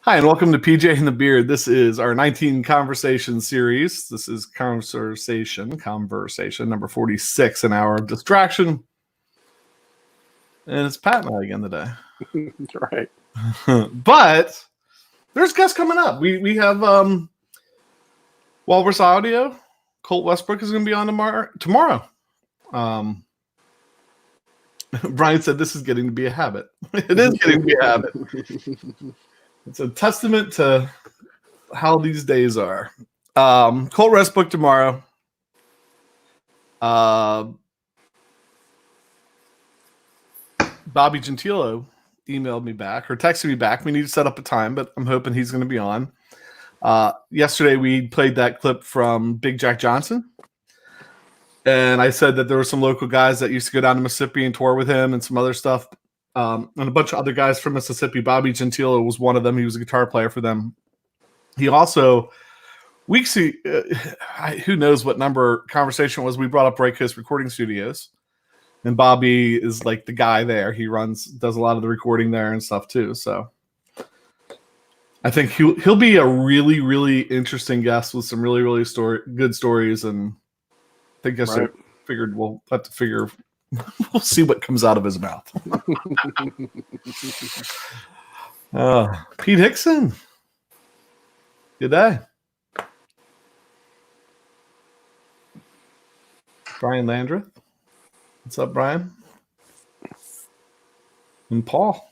Hi, and welcome to PJ and the Beard. This is our 19 conversation series. This is conversation number 46, an hour of distraction. And it's Pat and I again today. Right. But there's guests coming up. We have Walrus Audio. Colt Westbrook is going to be on tomorrow. Brian said this is getting to be a habit. It is getting to be a habit. It's a testament to how these days are. Colt Westbrook tomorrow. Bobby Gentilo emailed me back or texted me back. We need to set up a time, but I'm hoping he's going to be on. Yesterday we played that clip from Big Jack Johnson. And I said that there were some local guys that used to go down to Mississippi and tour with him and some other stuff. And a bunch of other guys from Mississippi. Bobby Gentilo was one of them. He was a guitar player for them. He also, who knows what number conversation was, we brought up Bright Coast Recording Studios. And Bobby is like the guy there. He does a lot of the recording there and stuff too. So I think he'll be a really, really interesting guest with some really, really good stories. And I think I figured we'll have to figure. We'll see what comes out of his mouth. Pete Hickson. Good day. Brian Landreth. What's up, Brian? And Paul.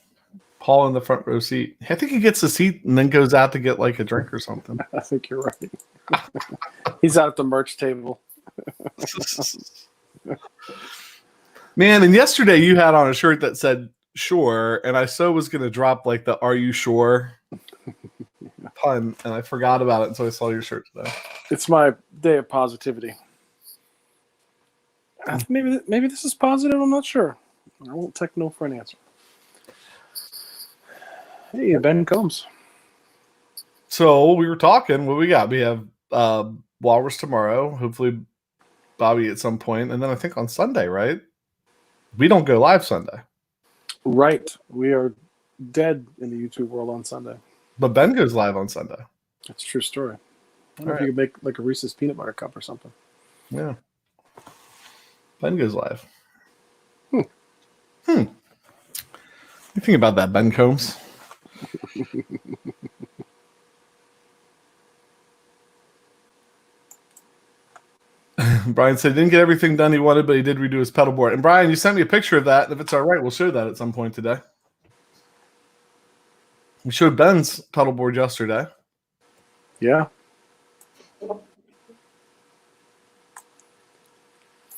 Paul in the front row seat. I think he gets a seat and then goes out to get like a drink or something. I think you're right. He's out at the merch table. Man, and yesterday you had on a shirt that said sure, and I was going to drop like the are you sure pun, and I forgot about it until I saw your shirt today. It's my day of positivity. Maybe this is positive, I'm not sure. I won't take no for an answer. Hey, Ben Combs. So we were talking, what we got? We have Walrus tomorrow, hopefully Bobby at some point, and then I think on Sunday, right? We don't go live Sunday. Right. We are dead in the YouTube world on Sunday. But Ben goes live on Sunday. That's a true story. I wonder if you could make like a Reese's peanut butter cup or something. Yeah. Ben goes live. You think about that, Ben Combs? Brian said he didn't get everything done he wanted, but he did redo his pedal board. And Brian, you sent me a picture of that. And if it's all right, we'll show that at some point today. We showed Ben's pedal board yesterday. Yeah.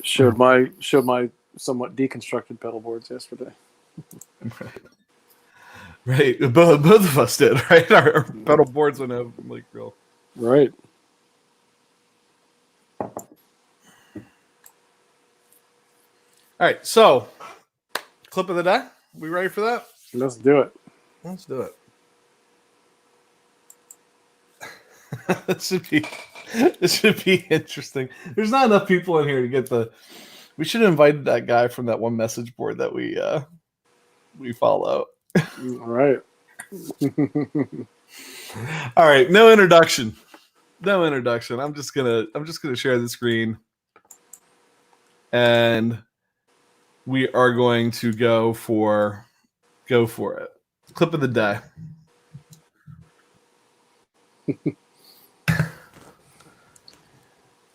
Showed my somewhat deconstructed pedal boards yesterday. Right. Both of us did, right? Our pedal boards went out like real. Right. All right, so clip of the day. We ready for that? Let's do it. Let's do it. This should be interesting. There's not enough people in here to get the. We should have invited that guy from that one message board that we follow. All right. All right. No introduction. I'm just gonna share the screen, and we are going to go for it. Clip of the day.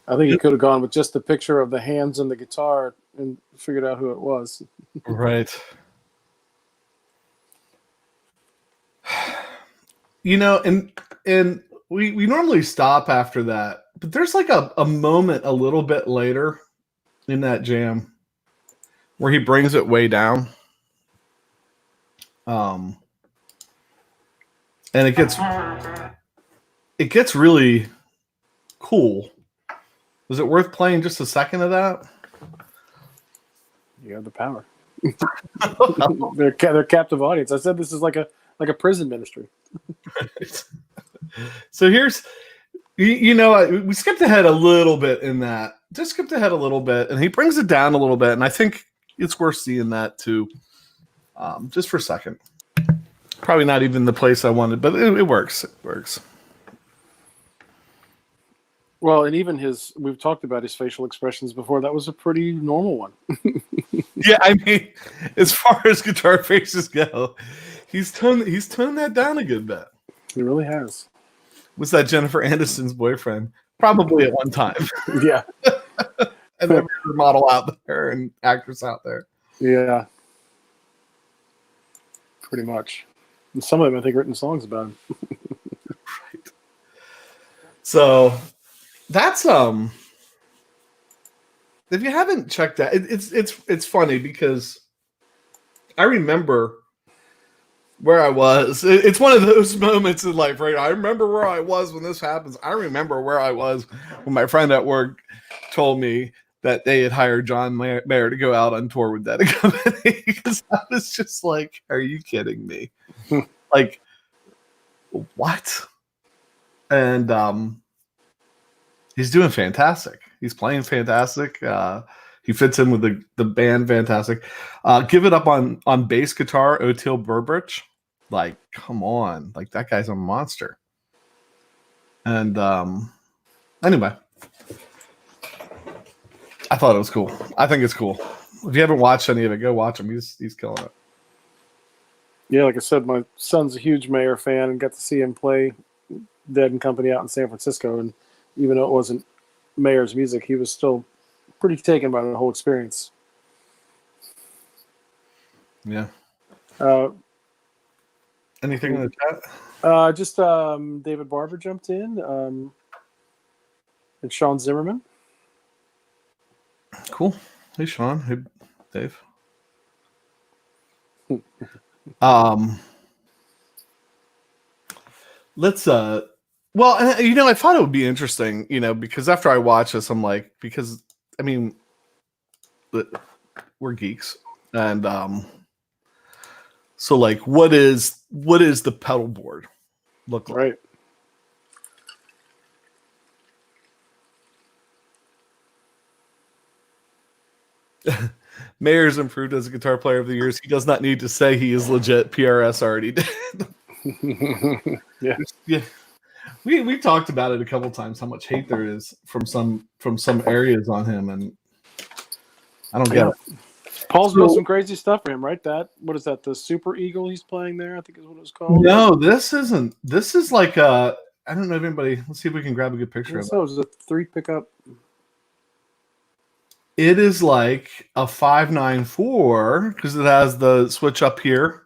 I think you could have gone with just the picture of the hands and the guitar and figured out who it was. Right. You know, and we normally stop after that, but there's like a moment a little bit later in that jam where he brings it way down. And it gets really cool. Was it worth playing just a second of that? You have the power. They're captive audience. I said this is like a prison ministry. So here's, we skipped ahead a little bit in that. Just skipped ahead a little bit, and he brings it down a little bit, and I think it's worth seeing that too, just for a second. Probably not even the place I wanted, but it works. It works. Well, and even we've talked about his facial expressions before. That was a pretty normal one. Yeah, I mean, as far as guitar faces go, he's toned that down a good bit. He really has. Was that Jennifer Aniston's boyfriend? Probably at one time. Yeah. And every model out there and actress out there. Yeah. Pretty much. And some of them, I think, written songs about him. Right. So that's if you haven't checked that, it's funny because I remember where I was. It's one of those moments in life, right? I remember where I was when this happens. I remember where I was when my friend at work told me that they had hired John Mayer to go out on tour with that company. Because I was just like, are you kidding me? Like, what? And he's doing fantastic. He's playing fantastic. He fits in with the band fantastic. Give it up on bass guitar, Otil Burbridge. Like, come on. Like, that guy's a monster. And anyway, I thought it was cool. I think it's cool. If you haven't watched any of it, go watch him. He's killing it. Yeah, like I said, my son's a huge Mayer fan and got to see him play Dead and Company out in San Francisco. And even though it wasn't Mayer's music, he was still pretty taken by the whole experience. Yeah. Anything in the chat? Just David Barber jumped in, and Sean Zimmerman. Cool. Hey, Sean. Hey, Dave. Let's well, I thought it would be interesting, because after I watch this, I'm like, because I mean, we're geeks, and so like, what is the pedal board look like? Right. Mayer's improved as a guitar player of the years. He does not need to say he is legit. PRS already did. Yeah. Yeah. We talked about it a couple times, how much hate there is from some areas on him, and I don't get it. Paul's built some crazy stuff for him, right? What is that? The Super Eagle he's playing there, I think is what it was called. No, this isn't. This is like I don't know if anybody. Let's see if we can grab a good picture of it. So it was a 3 pickup. It is like a 594 because it has the switch up here.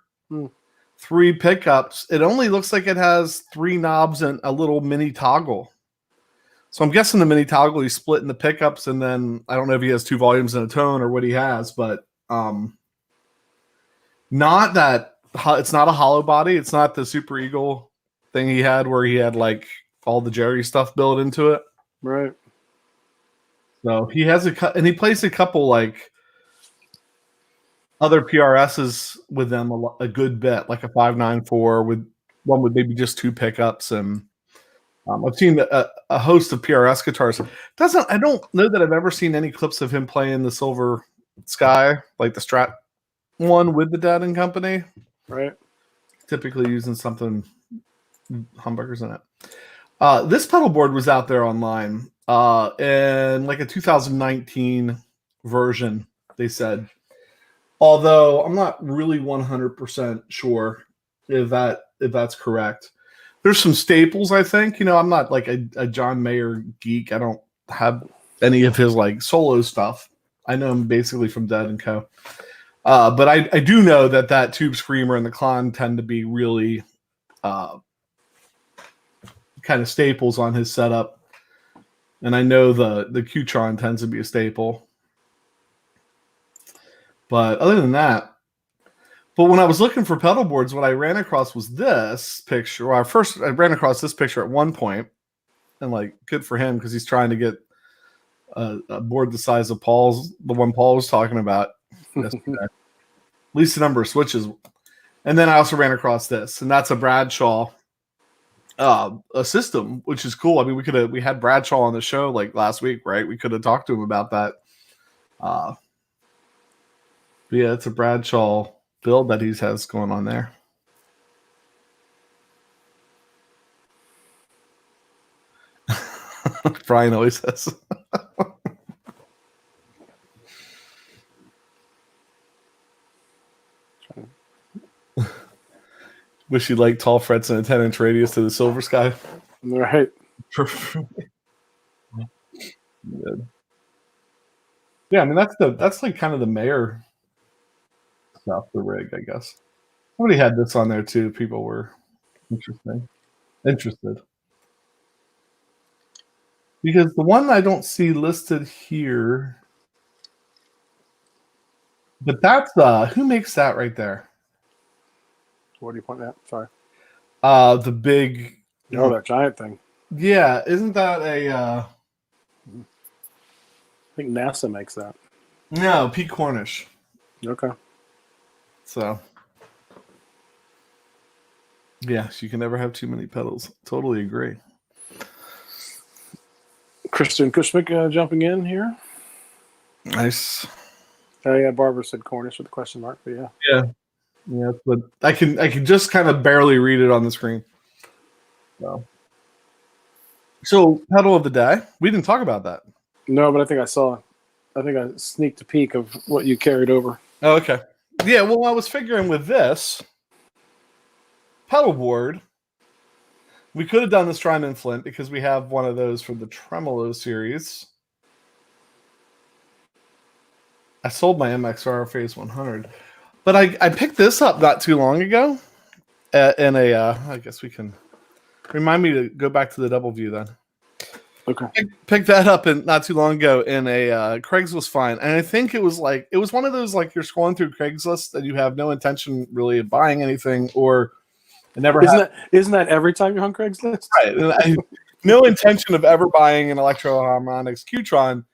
3 pickups. It only looks like it has 3 knobs and a little mini toggle. So I'm guessing the mini toggle he's splitting the pickups, and then I don't know if he has 2 volumes and a tone or what he has, but not that it's not a hollow body. It's not the Super Eagle thing he had where he had like all the Jerry stuff built into it. Right. So he has and he plays a couple like other PRSs with them a good bit, like a 594 with one with maybe just 2 pickups, and I've seen a host of PRS guitars. I don't know that I've ever seen any clips of him playing the Silver Sky, like the Strat one with the Dead and Company. Right. Typically using something humbuckers in it. This pedal board was out there online in like a 2019 version, they said. Although I'm not really 100% sure if that's correct. There's some staples, I think. I'm not like a John Mayer geek. I don't have any of his like solo stuff. I know him basically from Dead and Co. But I do know that Tube Screamer and the Klon tend to be really kind of staples on his setup. And I know the Qtron tends to be a staple. But other than that, when I was looking for pedal boards, what I ran across was this picture. Well, I ran across this picture at one point, and like, good for him because he's trying to get a board the size of the one Paul was talking about. At least the number of switches. And then I also ran across this, and that's a Bradshaw a system, which is cool. I mean, we had Bradshaw on the show like last week, right? We could have talked to him about that. But yeah, it's a Bradshaw build that he has going on there. Brian always says. Wish you liked tall frets and a 10-inch radius to the Silver Sky. Right. Good. Yeah, I mean that's like kind of the mayor stuff, the rig, I guess. Somebody had this on there too. People were interested. Because the one I don't see listed here, but that's who makes that right there? What do you point at? Sorry. The big. Oh, that giant thing. Yeah, isn't that a? I think NASA makes that. No, Pete Cornish. Okay. So. Yes, you can never have too many pedals. Totally agree. Kristen Kushmick jumping in here. Nice. Oh yeah, Barbara said Cornish with a question mark, but yeah. Yeah, but I can just kind of barely read it on the screen. So pedal of the day. We didn't talk about that. No, but I think I sneaked a peek of what you carried over. Oh, okay. Yeah, well, I was figuring with this pedal board, we could have done the Strymon Flint because we have one of those for the Tremolo series. I sold my MXR Phase 100. But I picked this up not too long ago in a, I guess we can, remind me to go back to the double view then. Okay. Picked that up not too long ago in a Craigslist find. And I think it was one of those, like you're scrolling through Craigslist and you have no intention really of buying anything or never Isn't that every time you're on Craigslist? Right. No intention of ever buying an Electro Harmonix Qtron.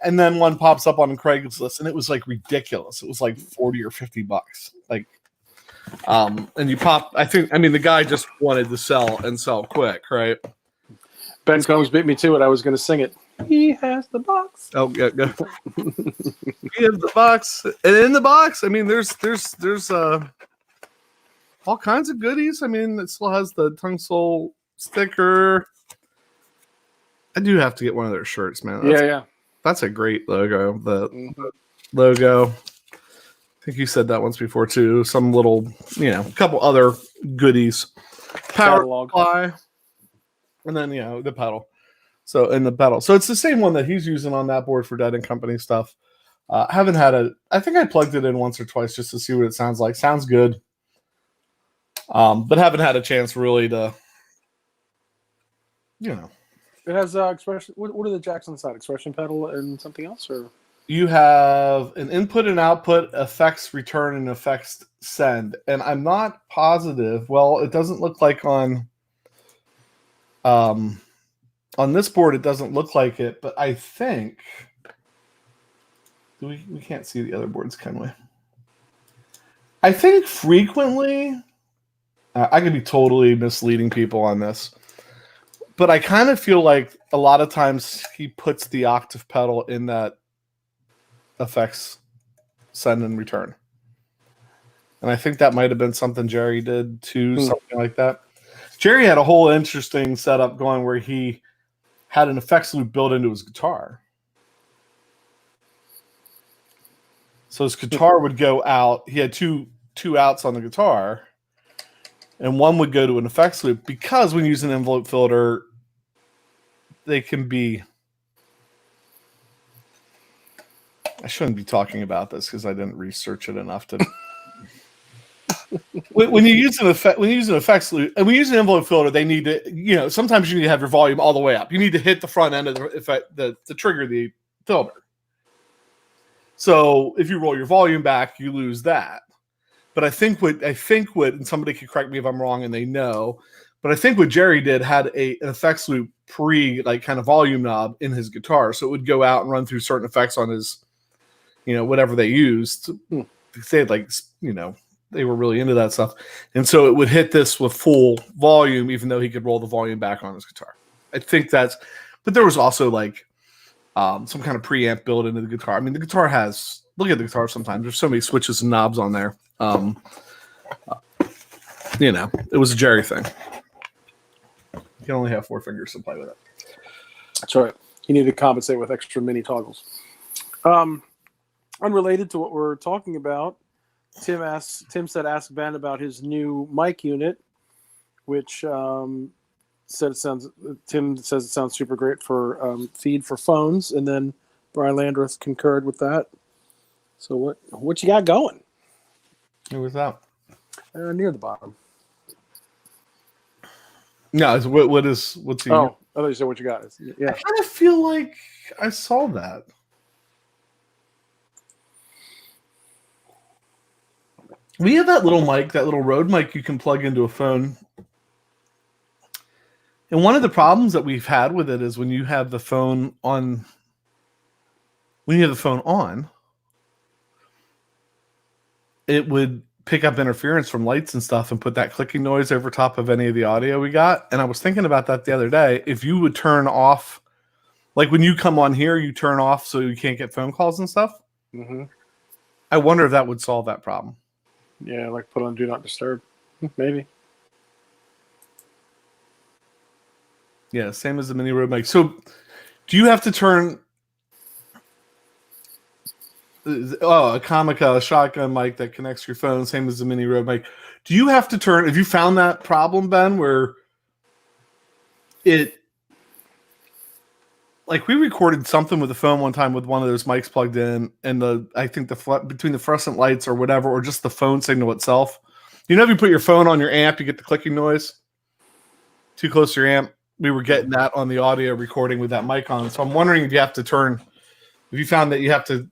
And then one pops up on Craigslist, and it was like ridiculous. It was like $40 or $50, like, and you pop. The guy just wanted to sell quick, right? Ben Combs beat me to it. I was going to sing it. He has the box. Oh, yeah. He has the box, and in the box, there's all kinds of goodies. It still has the Tung Sol sticker. I do have to get one of their shirts, man. Yeah. That's a great logo. The logo. I think you said that once before too. Some little, a couple other goodies. Power supply. And then, the pedal. So it's the same one that he's using on that board for Dead and Company stuff. I think I plugged it in once or twice just to see what it sounds like. Sounds good. But haven't had a chance really to, It has expression. What are the jacks on the side? Expression pedal and something else, or you have an input and output, effects return, and effects send. And I'm not positive. Well, it doesn't look like on this board. It doesn't look like it, but I think we can't see the other boards, can we? I think frequently, I could be totally misleading people on this. But I kind of feel like a lot of times he puts the octave pedal in that effects send and return. And I think that might have been something Jerry did too, something like that. Jerry had a whole interesting setup going where he had an effects loop built into his guitar. So his guitar would go out. He had two outs on the guitar. And one would go to an effects loop because when you use an envelope filter, they can be. I shouldn't be talking about this because I didn't research it enough to. When you use an effects loop, and we use an envelope filter, they need to, sometimes you need to have your volume all the way up. You need to hit the front end of the effect to trigger the filter. So if you roll your volume back, you lose that. But I think what, and somebody could correct me if I'm wrong and they know, but I think what Jerry did had an effects loop kind of volume knob in his guitar. So it would go out and run through certain effects on his, whatever they used. They had they were really into that stuff. And so it would hit this with full volume, even though he could roll the volume back on his guitar. I think but there was also some kind of preamp built into the guitar. The guitar has, look at the guitar sometimes. There's so many switches and knobs on there. It was a Jerry thing. You can only have 4 fingers to play with it. That's right. He needed to compensate with extra mini toggles. Unrelated to what we're talking about, Tim said ask Ben about his new mic unit, which Tim says it sounds super great for feed for phones, and then Brian Landreth concurred with that. So what you got going? Who was that? Near the bottom. No, what's he? Oh, I thought you said what you got. Yeah. I kind of feel like I saw that. We have that little mic, that little Rode mic you can plug into a phone. And one of the problems that we've had with it is when you have the phone on, it would pick up interference from lights and stuff and put that clicking noise over top of any of the audio we got. And I was thinking about that the other day. If you would turn off, like when you come on here, you turn off so you can't get phone calls and stuff. Mm-hmm. I wonder if that would solve that problem. Yeah, like put on Do Not Disturb. Maybe. Yeah, same as the mini Rode mic. So do you have to turn... a Comica, a shotgun mic that connects your phone, same as the mini Rode mic. Do you have to turn... Have you found that problem, Ben, where it... Like, we recorded something with the phone one time with one of those mics plugged in, and I think between the fluorescent lights or whatever, or just the phone signal itself. You know, if you put your phone on your amp, you get the clicking noise too close to your amp. We were getting that on the audio recording with that mic on. So I'm wondering if you have to turn, if you found that you have to.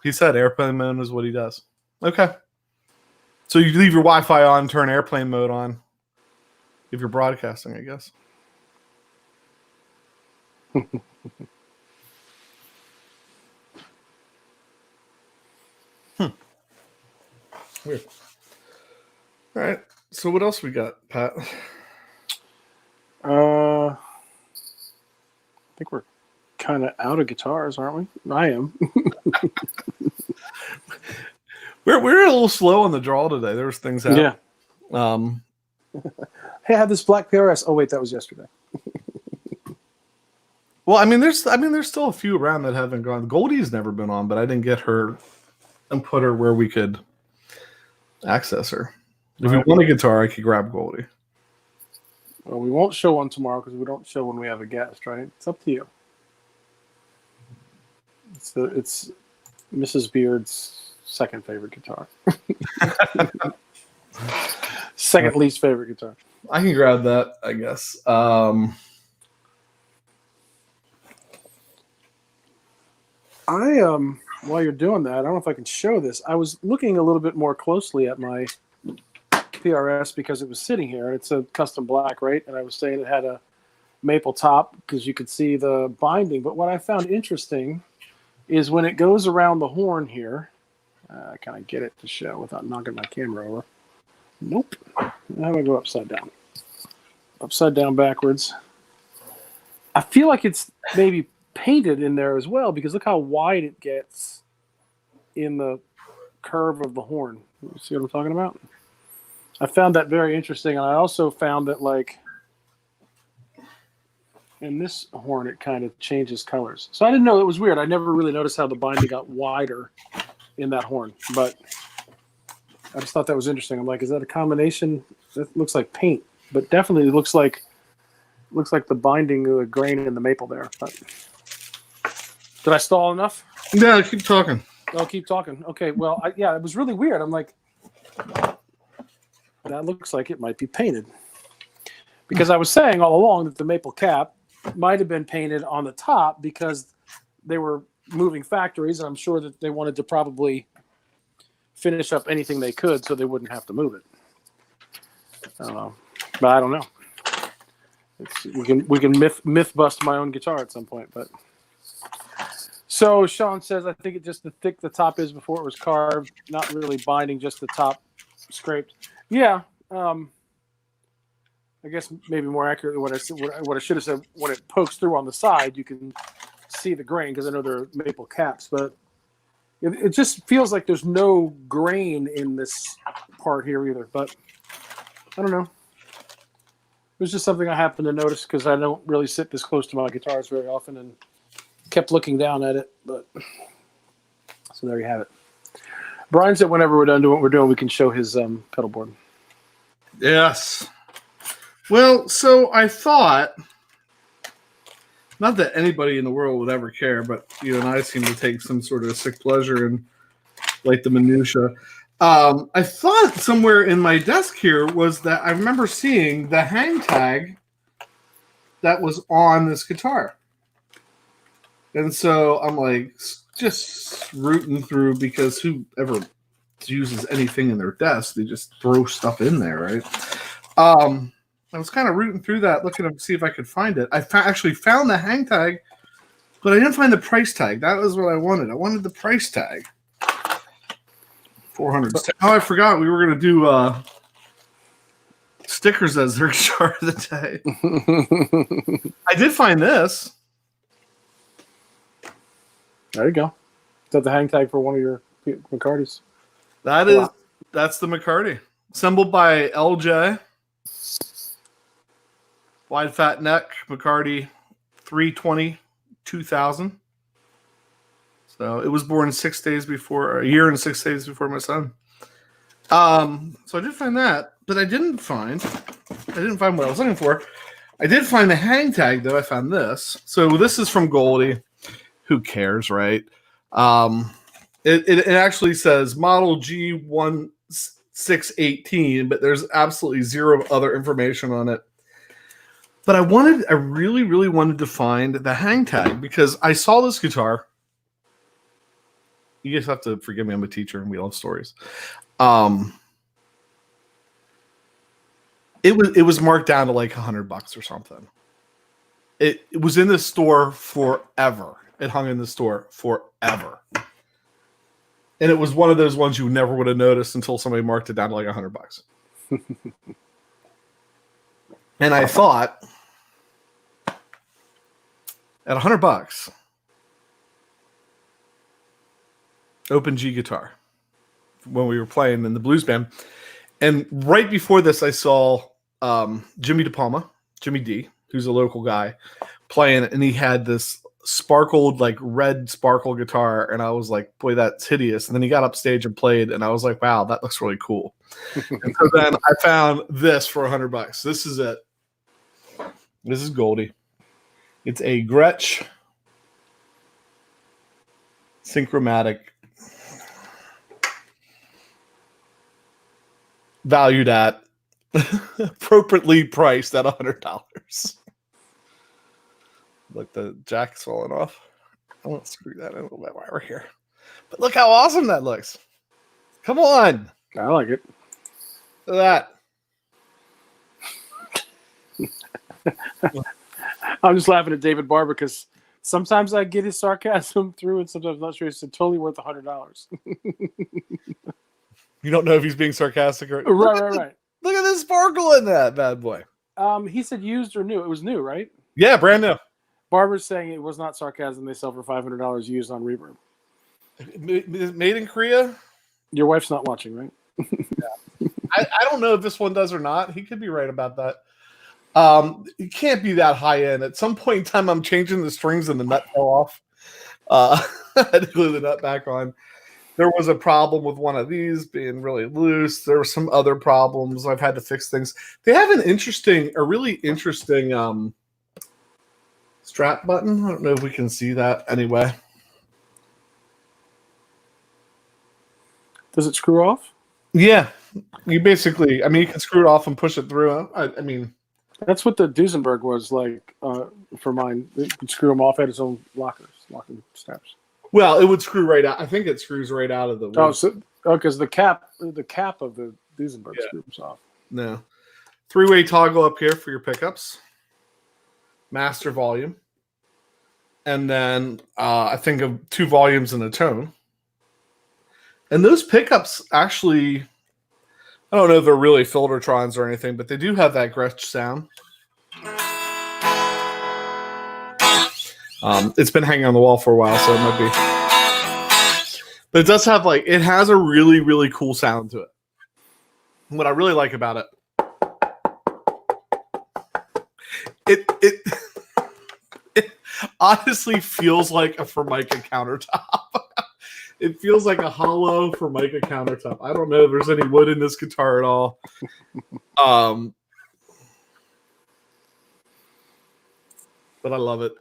He said airplane mode is what he does. Okay. So you leave your Wi-Fi on, turn airplane mode on if you're broadcasting, I guess. Weird. All right. So what else we got, Pat? I think we're kind of out of guitars, aren't we? I am. We're a little slow on the draw today. There was things out. Yeah. Hey, I had this black PRS. Oh wait, that was yesterday. Well, I mean, there's still a few around that haven't gone. Goldie's never been on, but I didn't get her and put her where we could access her. If you want a guitar, I could grab Goldie. Well, we won't show one tomorrow because we don't show when we have a guest, right? It's up to you. It's Mrs. Beard's second favorite guitar. Second least favorite guitar. I can grab that, I guess. While you're doing that, I don't know if I can show this. I was looking a little bit more closely at my PRS because it was sitting here. It's a custom black, right? And I was saying it had a maple top because you could see the binding. But what I found interesting is when it goes around the horn here, can I get it to show without knocking my camera over? Nope. How do I go upside down? Upside down backwards. I feel like it's maybe painted in there as well because look how wide it gets in the curve of the horn. You see what I'm talking about? I found that very interesting, and I also found that like in this horn it kind of changes colors. So I didn't know, it was weird. I never really noticed how the binding got wider in that horn, but I just thought that was interesting. I'm like, is that a combination? That looks like paint, but definitely looks like the binding of the grain in the maple there. But did I stall enough? Yeah, keep talking. I'll keep talking. Okay, well, it was really weird. I'm like, that looks like it might be painted. Because I was saying all along that the maple cap might have been painted on the top because they were moving factories, and I'm sure that they wanted to probably finish up anything they could so they wouldn't have to move it. But I don't know. We can myth bust my own guitar at some point, but. So Sean says, I think it just the thick the top is before it was carved, not really binding, just the top scraped. Yeah, I guess maybe more accurately what I should have said, when it pokes through on the side, you can see the grain because I know they're maple caps, but it just feels like there's no grain in this part here either. But I don't know. It was just something I happened to notice because I don't really sit this close to my guitars very often, and kept looking down at it. But so there you have it. Brian said whenever we're done doing what we're doing, we can show his pedal board. Yes. Well, so I thought, not that anybody in the world would ever care, but you and I seem to take some sort of sick pleasure in like the minutia. I thought somewhere in my desk here was that I remember seeing the hang tag that was on this guitar. And so I'm like just rooting through, because whoever uses anything in their desk, they just throw stuff in there, right? I was kind of rooting through that, looking to see if I could find it. I actually found the hang tag, but I didn't find the price tag. That was what I wanted. I wanted the price tag. 400. Oh, I forgot we were going to do stickers as their guitar of the day. I did find this. There you go. Is that the hang tag for one of your McCartys? That's the McCarty. Assembled by LJ. Wide fat neck, McCarty 320 2000. So it was born a year and 6 days before my son. So I did find that, but I didn't find what I was looking for. I did find the hang tag, though. I found this. So this is from Goldie. Who cares, right? It actually says model G1618, but there's absolutely zero other information on it. But I really, really wanted to find the hang tag, because I saw this guitar. You guys have to forgive me. I'm a teacher and we love stories. It was marked down to like $100 or something. It was in the store forever. It hung in the store forever. And it was one of those ones you never would have noticed until somebody marked it down to like $100. And I thought, at $100, open G guitar, when we were playing in the blues band. And right before this, I saw Jimmy D, who's a local guy, playing, and he had this sparkled, like red sparkle guitar, and I was like, boy, that's hideous. And then he got up stage and played, and I was like, wow, that looks really cool. And so then I found this for $100. This is it. This is Goldie. It's a Gretsch Synchromatic, valued at appropriately priced at $100. Look, the jack's falling off. I won't screw that in a little bit while we're here. But look how awesome that looks. Come on. I like it. Look at that. I'm just laughing at David Barber because sometimes I get his sarcasm through, and sometimes I'm not sure it's totally worth $100. You don't know if he's being sarcastic or right. Look at the sparkle in that bad boy. He said used or new. It was new, right? Yeah, brand new. Barber's saying it was not sarcasm. They sell for $500 used on Reverb. Made in Korea? Your wife's not watching, right? Yeah. I don't know if this one does or not. He could be right about that. It can't be that high end. At some point in time, I'm changing the strings and the nut fell off. I had to glue the nut back on. There was a problem with one of these being really loose. There were some other problems. I've had to fix things. They have a really interesting strap button. I don't know if we can see that anyway. Does it screw off? Yeah. You basically, you can screw it off and push it through. That's what the Duesenberg was like for mine. You could screw them off at its own locking straps. Well, it would screw right out. I think it screws right out of the wood. Because the cap of the Duesenberg screws off. No. 3-way toggle up here for your pickups. Master volume. And then I think of 2 volumes and a tone. And those pickups actually, I don't know if they're really Filtertrons or anything, but they do have that Gretsch sound. It's been hanging on the wall for a while, so it might be. But it does have it has a really, really cool sound to it. And what I really like about it It it honestly feels like a Formica countertop. It feels like a hollow Formica countertop. I don't know if there's any wood in this guitar at all. But I love it.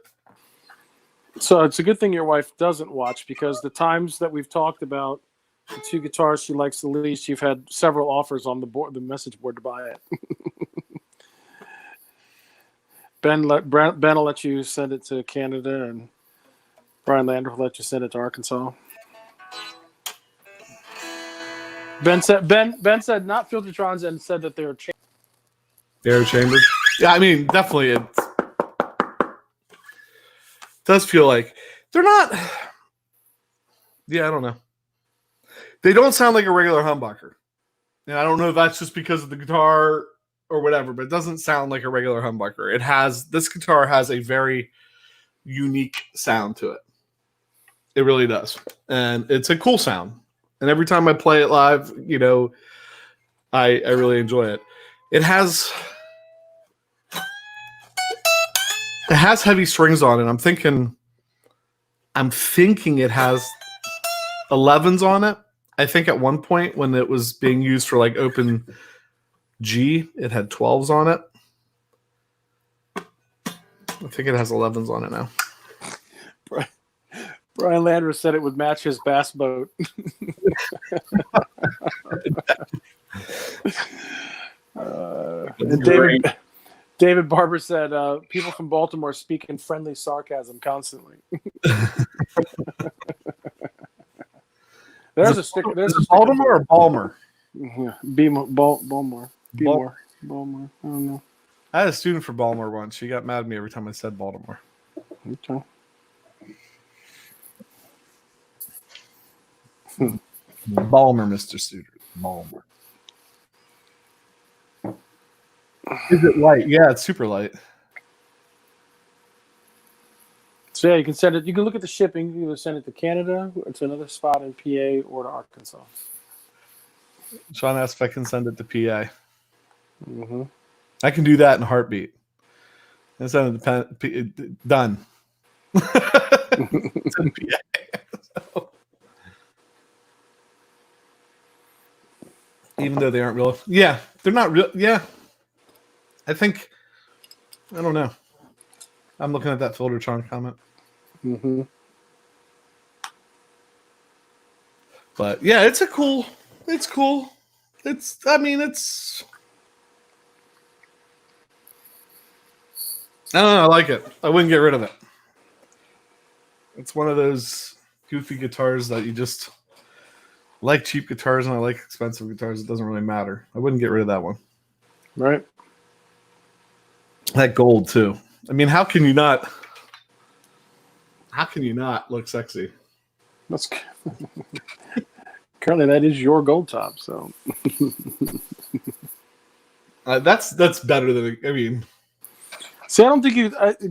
So it's a good thing your wife doesn't watch, because the times that we've talked about the two guitars she likes the least, you've had several offers on the board, the message board, to buy it. Ben will let you send it to Canada, and Brian Lander will let you send it to Arkansas. Ben said not Filtertrons, and said that they're Air chambered. Yeah, I mean, definitely it does feel like they're not. Yeah, I don't know. They don't sound like a regular humbucker. And I don't know if that's just because of the guitar or whatever, but it doesn't sound like a regular humbucker. This guitar has a very unique sound to it. It really does. And it's a cool sound. And every time I play it live, I really enjoy it. It has heavy strings on it. I'm thinking it has 11s on it. I think at one point when it was being used for like open G, it had 12s on it. I think it has 11s on it now. Brian Landers said it would match his bass boat. David Barber said, people from Baltimore speak in friendly sarcasm constantly. There's a sticker. There's a Baltimore or Balmer? Yeah, Baltimore. Baltimore. I don't know. I had a student for Baltimore once. She got mad at me every time I said Baltimore. Okay. Balmer, Mr. Suter. Balmer. Is it light? Yeah, it's super light. So yeah, you can send it. You can look at the shipping. You can either send it to Canada, or to another spot in PA, or to Arkansas. Sean asked if I can send it to PA. Mm-hmm. I can do that in a heartbeat. And send it to done. It's in PA. So. Even though they aren't real. Yeah, they're not real. Yeah. I don't know. I'm looking at that Filtertron comment. Mm-hmm. But yeah, it's cool. I don't know, I like it. I wouldn't get rid of it. It's one of those goofy guitars that you just like. Cheap guitars and I like expensive guitars. It doesn't really matter. I wouldn't get rid of that one. Right. That gold too. I mean, how can you not look sexy? That's currently that is your gold top. So that's better than. I mean, see, I don't think you.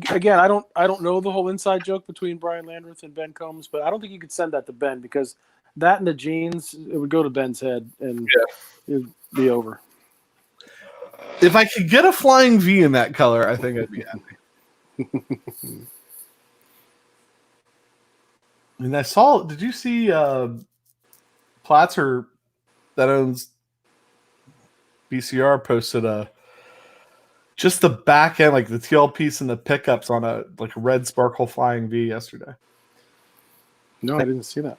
Again, I don't know the whole inside joke between Brian Landreth and Ben Combs, but I don't think you could send that to Ben, because that and the jeans, it would go to Ben's head and it'd be over. If I could get a flying V in that color, I think I'd be happy. And I saw. Did you see Platzer that owns BCR posted just the back end, like the TL piece and the pickups on a red sparkle flying V yesterday. No, I didn't see that.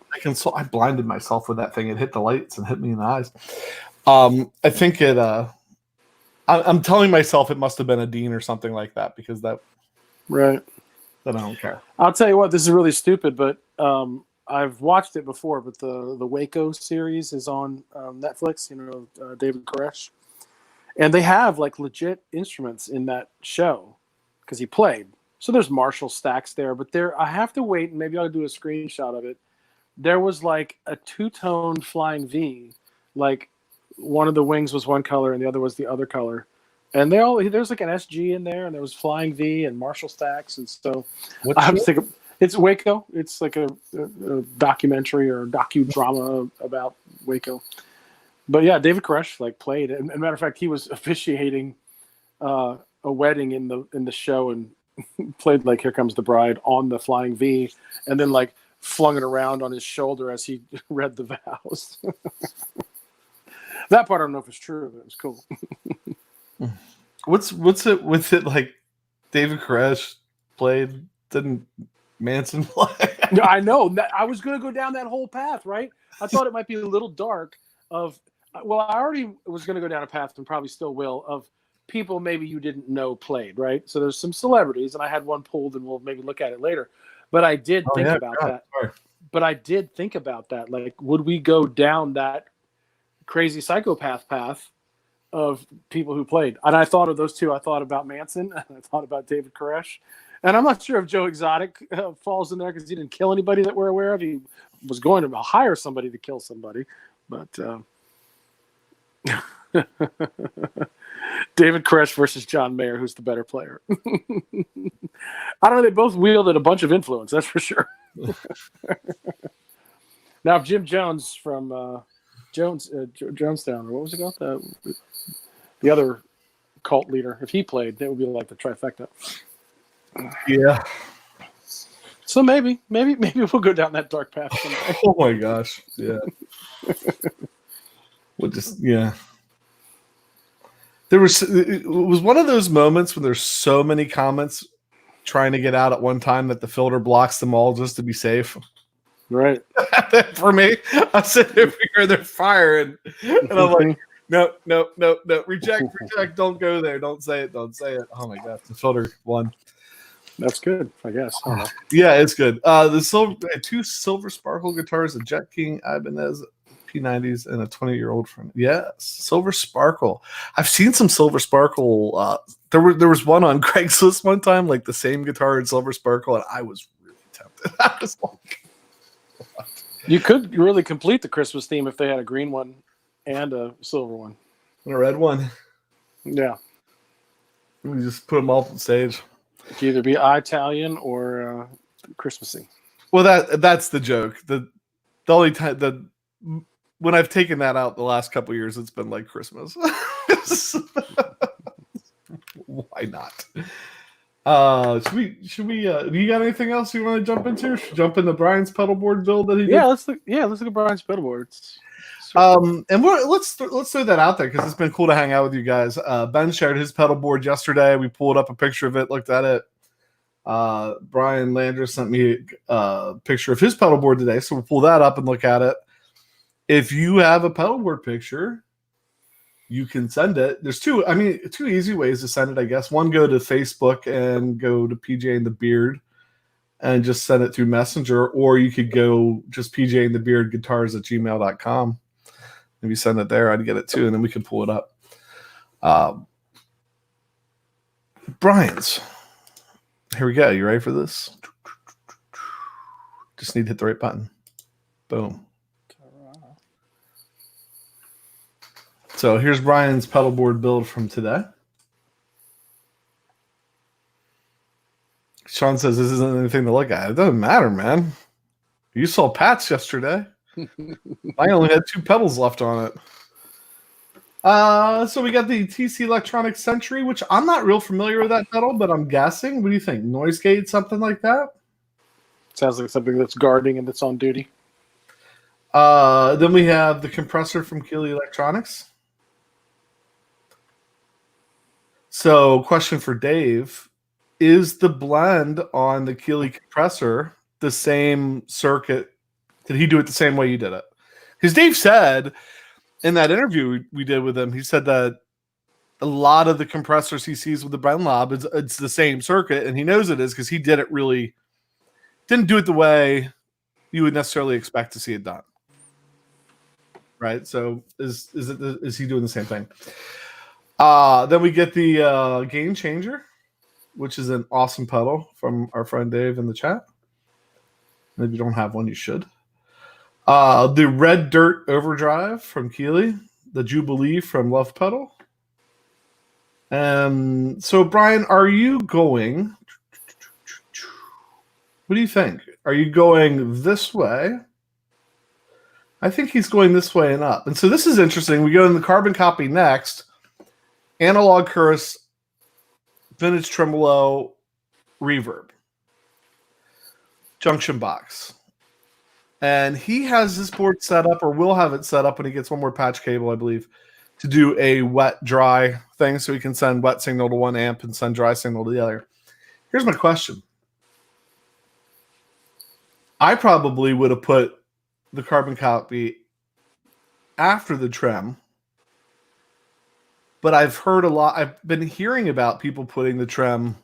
I blinded myself with that thing. It hit the lights and hit me in the eyes. I think it. I'm telling myself it must have been a Dean or something like that, because that. Right. Then I don't care. I'll tell you what. This is really stupid, but I've watched it before. But the Waco series is on Netflix. David Koresh, and they have legit instruments in that show because he played. So there's Marshall stacks there, but I have to wait, and maybe I'll do a screenshot of it. There was a two-tone flying V, one of the wings was one color and the other was the other color, and there's an SG in there, and there was flying V and Marshall stacks, and so I was thinking it's Waco. It's like a documentary or docudrama about Waco. But yeah, David Koresh played, and matter of fact, he was officiating a wedding in the show and played like "Here Comes the Bride" on the flying V, and then like flung it around on his shoulder as he read the vows. That part I don't know if it's true, but it was cool. What's it with it? Like David Koresh played, didn't Manson play? I know. I was going to go down that whole path, right? I thought it might be a little dark. I already was going to go down a path, and probably still will, of people maybe you didn't know played, right? So there's some celebrities, and I had one pulled, and we'll maybe look at it later. But I did think about that. Sorry. But I did think about that. Like, would we go down that crazy psychopath path of people who played? And I thought of those two. I thought about Manson, and I thought about David Koresh. And I'm not sure if Joe Exotic falls in there because he didn't kill anybody that we're aware of. He was going to hire somebody to kill somebody. But David Koresh versus John Mayer, who's the better player? I don't know. They both wielded a bunch of influence, that's for sure. Now, if Jim Jones from Jonestown, or what was it called? The other cult leader, if he played, that would be like the trifecta. Yeah. So maybe we'll go down that dark path someday. Oh my gosh. Yeah. We'll just it was one of those moments when there's so many comments trying to get out at one time that the filter blocks them all just to be safe. Right. For me, I'm sitting here, they're firing, and I'm like, no, reject, don't go there, don't say it. Oh my god, the filter won. That's good, I guess. I yeah, it's good. The two silver sparkle guitars, a Jet King Ibanez P90s, and a 20-year-old friend. Yes, silver sparkle. I've seen some silver sparkle. There was one on Craigslist one time, like the same guitar in silver sparkle, and I was really tempted. I was like, what? You could really complete the Christmas theme if they had a green one and a silver one. And a red one. Yeah. We just put them all on stage. It could either be Italian or Christmassy. Well, that's the joke. The only time when I've taken that out the last couple of years, it's been like Christmas. Why not? Should we do you got anything else you want to jump into? Should we jump into Brian's pedalboard build that he did? Let's look at Brian's pedalboard. And let's throw that out there because it's been cool to hang out with you guys. Ben shared his pedal board yesterday. We pulled up a picture of it, looked at it. Brian Landers sent me a picture of his pedal board today, so we'll pull that up and look at it. If you have a pedal board picture, you can send it. There's two easy ways to send it, I guess. One, go to Facebook and go to PJ and the Beard and just send it through Messenger, or you could go just pjandthebeardguitars@gmail.com. If you send it there, I'd get it too, and then we can pull it up. Brian's. Here we go. You ready for this? Just need to hit the right button. Boom. So here's Brian's pedal board build from today. Sean says this isn't anything to look at. It doesn't matter, man. You saw Pat's yesterday. I only had 2 pedals left on it. So we got the TC Electronics Century, which I'm not real familiar with that pedal, but I'm guessing. What do you think? Noise gate, something like that? Sounds like something that's guarding and that's on duty. Then we have the compressor from Keeley Electronics. So, question for Dave. Is the blend on the Keeley compressor the same circuit? Did he do it the same way you did it? Because Dave said in that interview we did with him, he said that a lot of the compressors he sees with the Brent Lob, it's the same circuit, and he knows it is because he didn't do it the way you would necessarily expect to see it done. Right? So is he doing the same thing? Then we get the Game Changer, which is an awesome pedal from our friend Dave in the chat. And if you don't have one, you should. The Red Dirt Overdrive from Keeley, the Jubilee from Love Pedal. So, Brian, are you going... What do you think? Are you going this way? I think he's going this way and up. And so this is interesting. We go in the carbon copy next. Analog Chorus vintage tremolo reverb junction box. And he has this board set up, or will have it set up when he gets one more patch cable, I believe, to do a wet-dry thing, so he can send wet signal to one amp and send dry signal to the other. Here's my question. I probably would have put the carbon copy after the trem, but I've heard a lot. I've been hearing about people putting the trem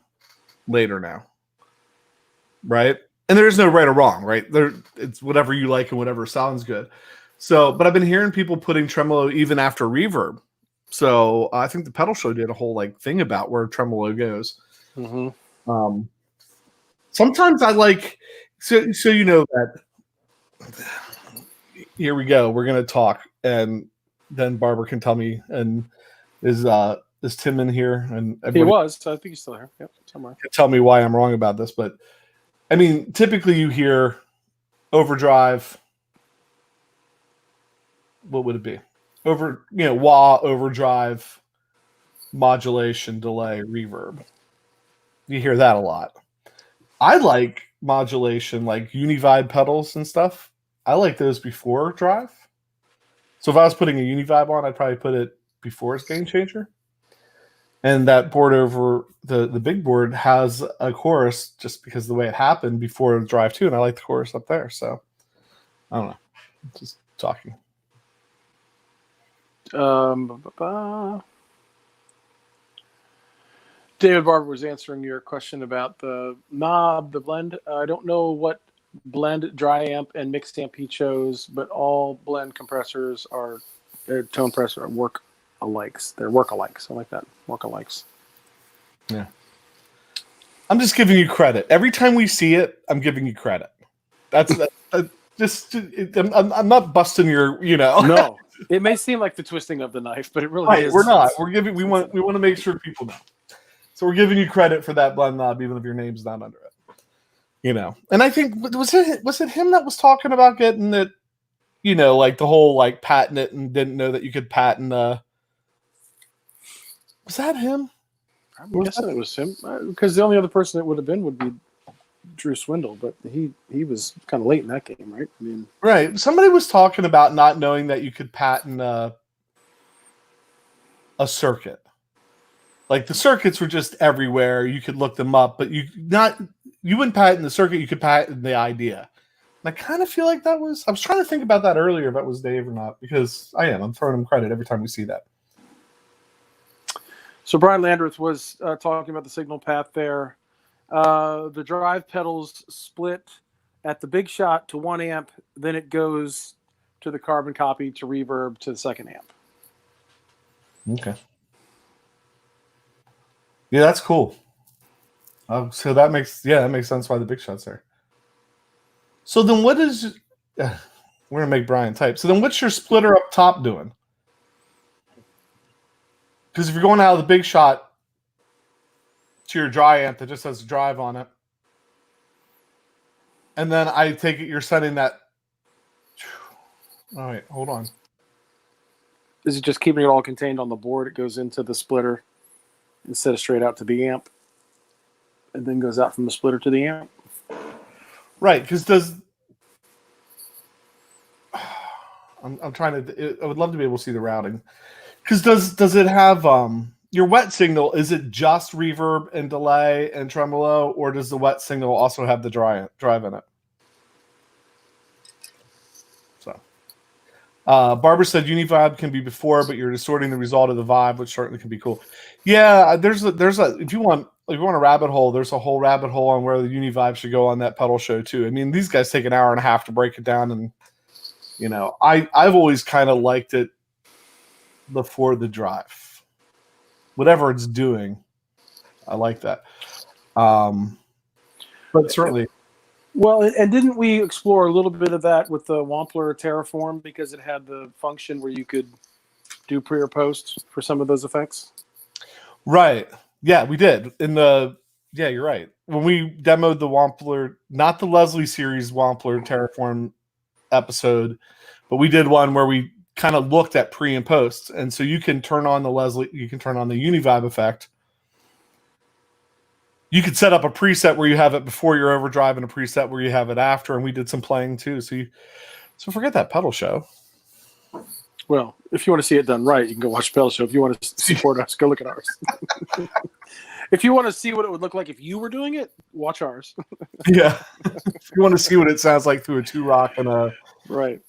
later now, right? And there is no right or wrong, right? It's whatever you like and whatever sounds good. So, but I've been hearing people putting tremolo even after reverb. So I think the pedal show did a whole thing about where tremolo goes. Mm-hmm. Sometimes I like, so you know that. Here we go. We're gonna talk, and then Barbara can tell me. And is Tim in here? And he was. I think he's still here. Yep, somewhere. Tell me why I'm wrong about this, but I mean, typically you hear overdrive. What would it be? Wah, overdrive, modulation, delay, reverb. You hear that a lot. I like modulation, like Univibe pedals and stuff. I like those before drive. So if I was putting a Univibe on, I'd probably put it before its gain changer. And that board over the big board has a chorus just because of the way it happened before the drive too, and I like the chorus up there. So I don't know. Just talking. David Barber was answering your question about the knob, the blend. I don't know what blend, dry amp, and mixed amp he chose, but all blend compressors are their tone compressor work alikes. They're work-alikes. I like that. Work-alikes. Yeah. I'm just giving you credit. Every time we see it, I'm giving you credit. I'm not busting your, No. It may seem like the twisting of the knife, but it really is. We're not. We want to make sure people know. So we're giving you credit for that blend knob, even if your name's not under it. And I think was it him that was talking about getting it, like the whole patent it and didn't know that you could patent was that him? I'm guessing it was him, because the only other person it would have been would be Drew Swindle, but he was kind of late in that game, right? I mean, right. Somebody was talking about not knowing that you could patent a circuit. Like the circuits were just everywhere. You could look them up, but you wouldn't patent the circuit. You could patent the idea. And I kind of feel like that was. I was trying to think about that earlier, if that was Dave or not, because I'm throwing him credit every time we see that. So Brian Landreth was talking about the signal path there. The drive pedals split at the big shot to 1 amp, then it goes to the carbon copy to reverb to the 2nd amp. Okay. Yeah, that's cool. So that makes sense why the big shot's there. So then what is we're gonna make Brian type. So then what's your splitter up top doing? Because if you're going out of the big shot to your dry amp that just has a drive on it, and then I take it you're sending that. All right, hold on. Is it just keeping it all contained on the board? It goes into the splitter instead of straight out to the amp, and then goes out from the splitter to the amp. Right, because I'm trying to. I would love to be able to see the routing. Because does it have your wet signal? Is it just reverb and delay and tremolo, or does the wet signal also have the drive in it? So, Barbara said Univibe can be before, but you're distorting the result of the vibe, which certainly can be cool. Yeah, there's a if you want a rabbit hole, there's a whole rabbit hole on where the Univibe should go on that pedal show too. I mean, these guys take an hour and a half to break it down, and I've always kind of liked it before the drive. Whatever it's doing, I like that. But certainly. Well, and didn't we explore a little bit of that with the Wampler Terraform, because it had the function where you could do pre or post for some of those effects? Right. Yeah, we did. Yeah, you're right. When we demoed the Wampler, not the Leslie series Wampler Terraform episode, but we did one where we kind of looked at pre and post, and so you can turn on the Univibe effect, you could set up a preset where you have it before your overdrive and a preset where you have it after, and we did some playing too. So forget that pedal show. Well, if you want to see it done right, you can go watch Pedal Show. If you want to support us, go look at ours. If you want to see what it would look like if you were doing it, watch ours. Yeah. If you want to see what it sounds like through a 2-rock and a right.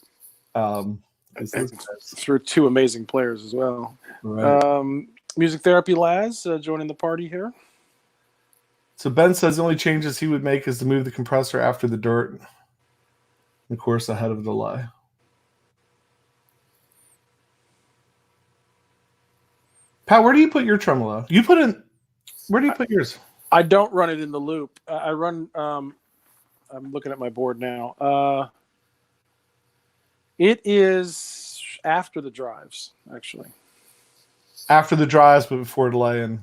Through 2 amazing players as well. Right. Music Therapy Laz joining the party here. So Ben says the only changes he would make is to move the compressor after the dirt. Of course, ahead of the delay. Pat, where do you put your tremolo? Where do you put yours? I don't run it in the loop. I run. I'm looking at my board now. It is after the drives, actually. After the drives, but before delay and.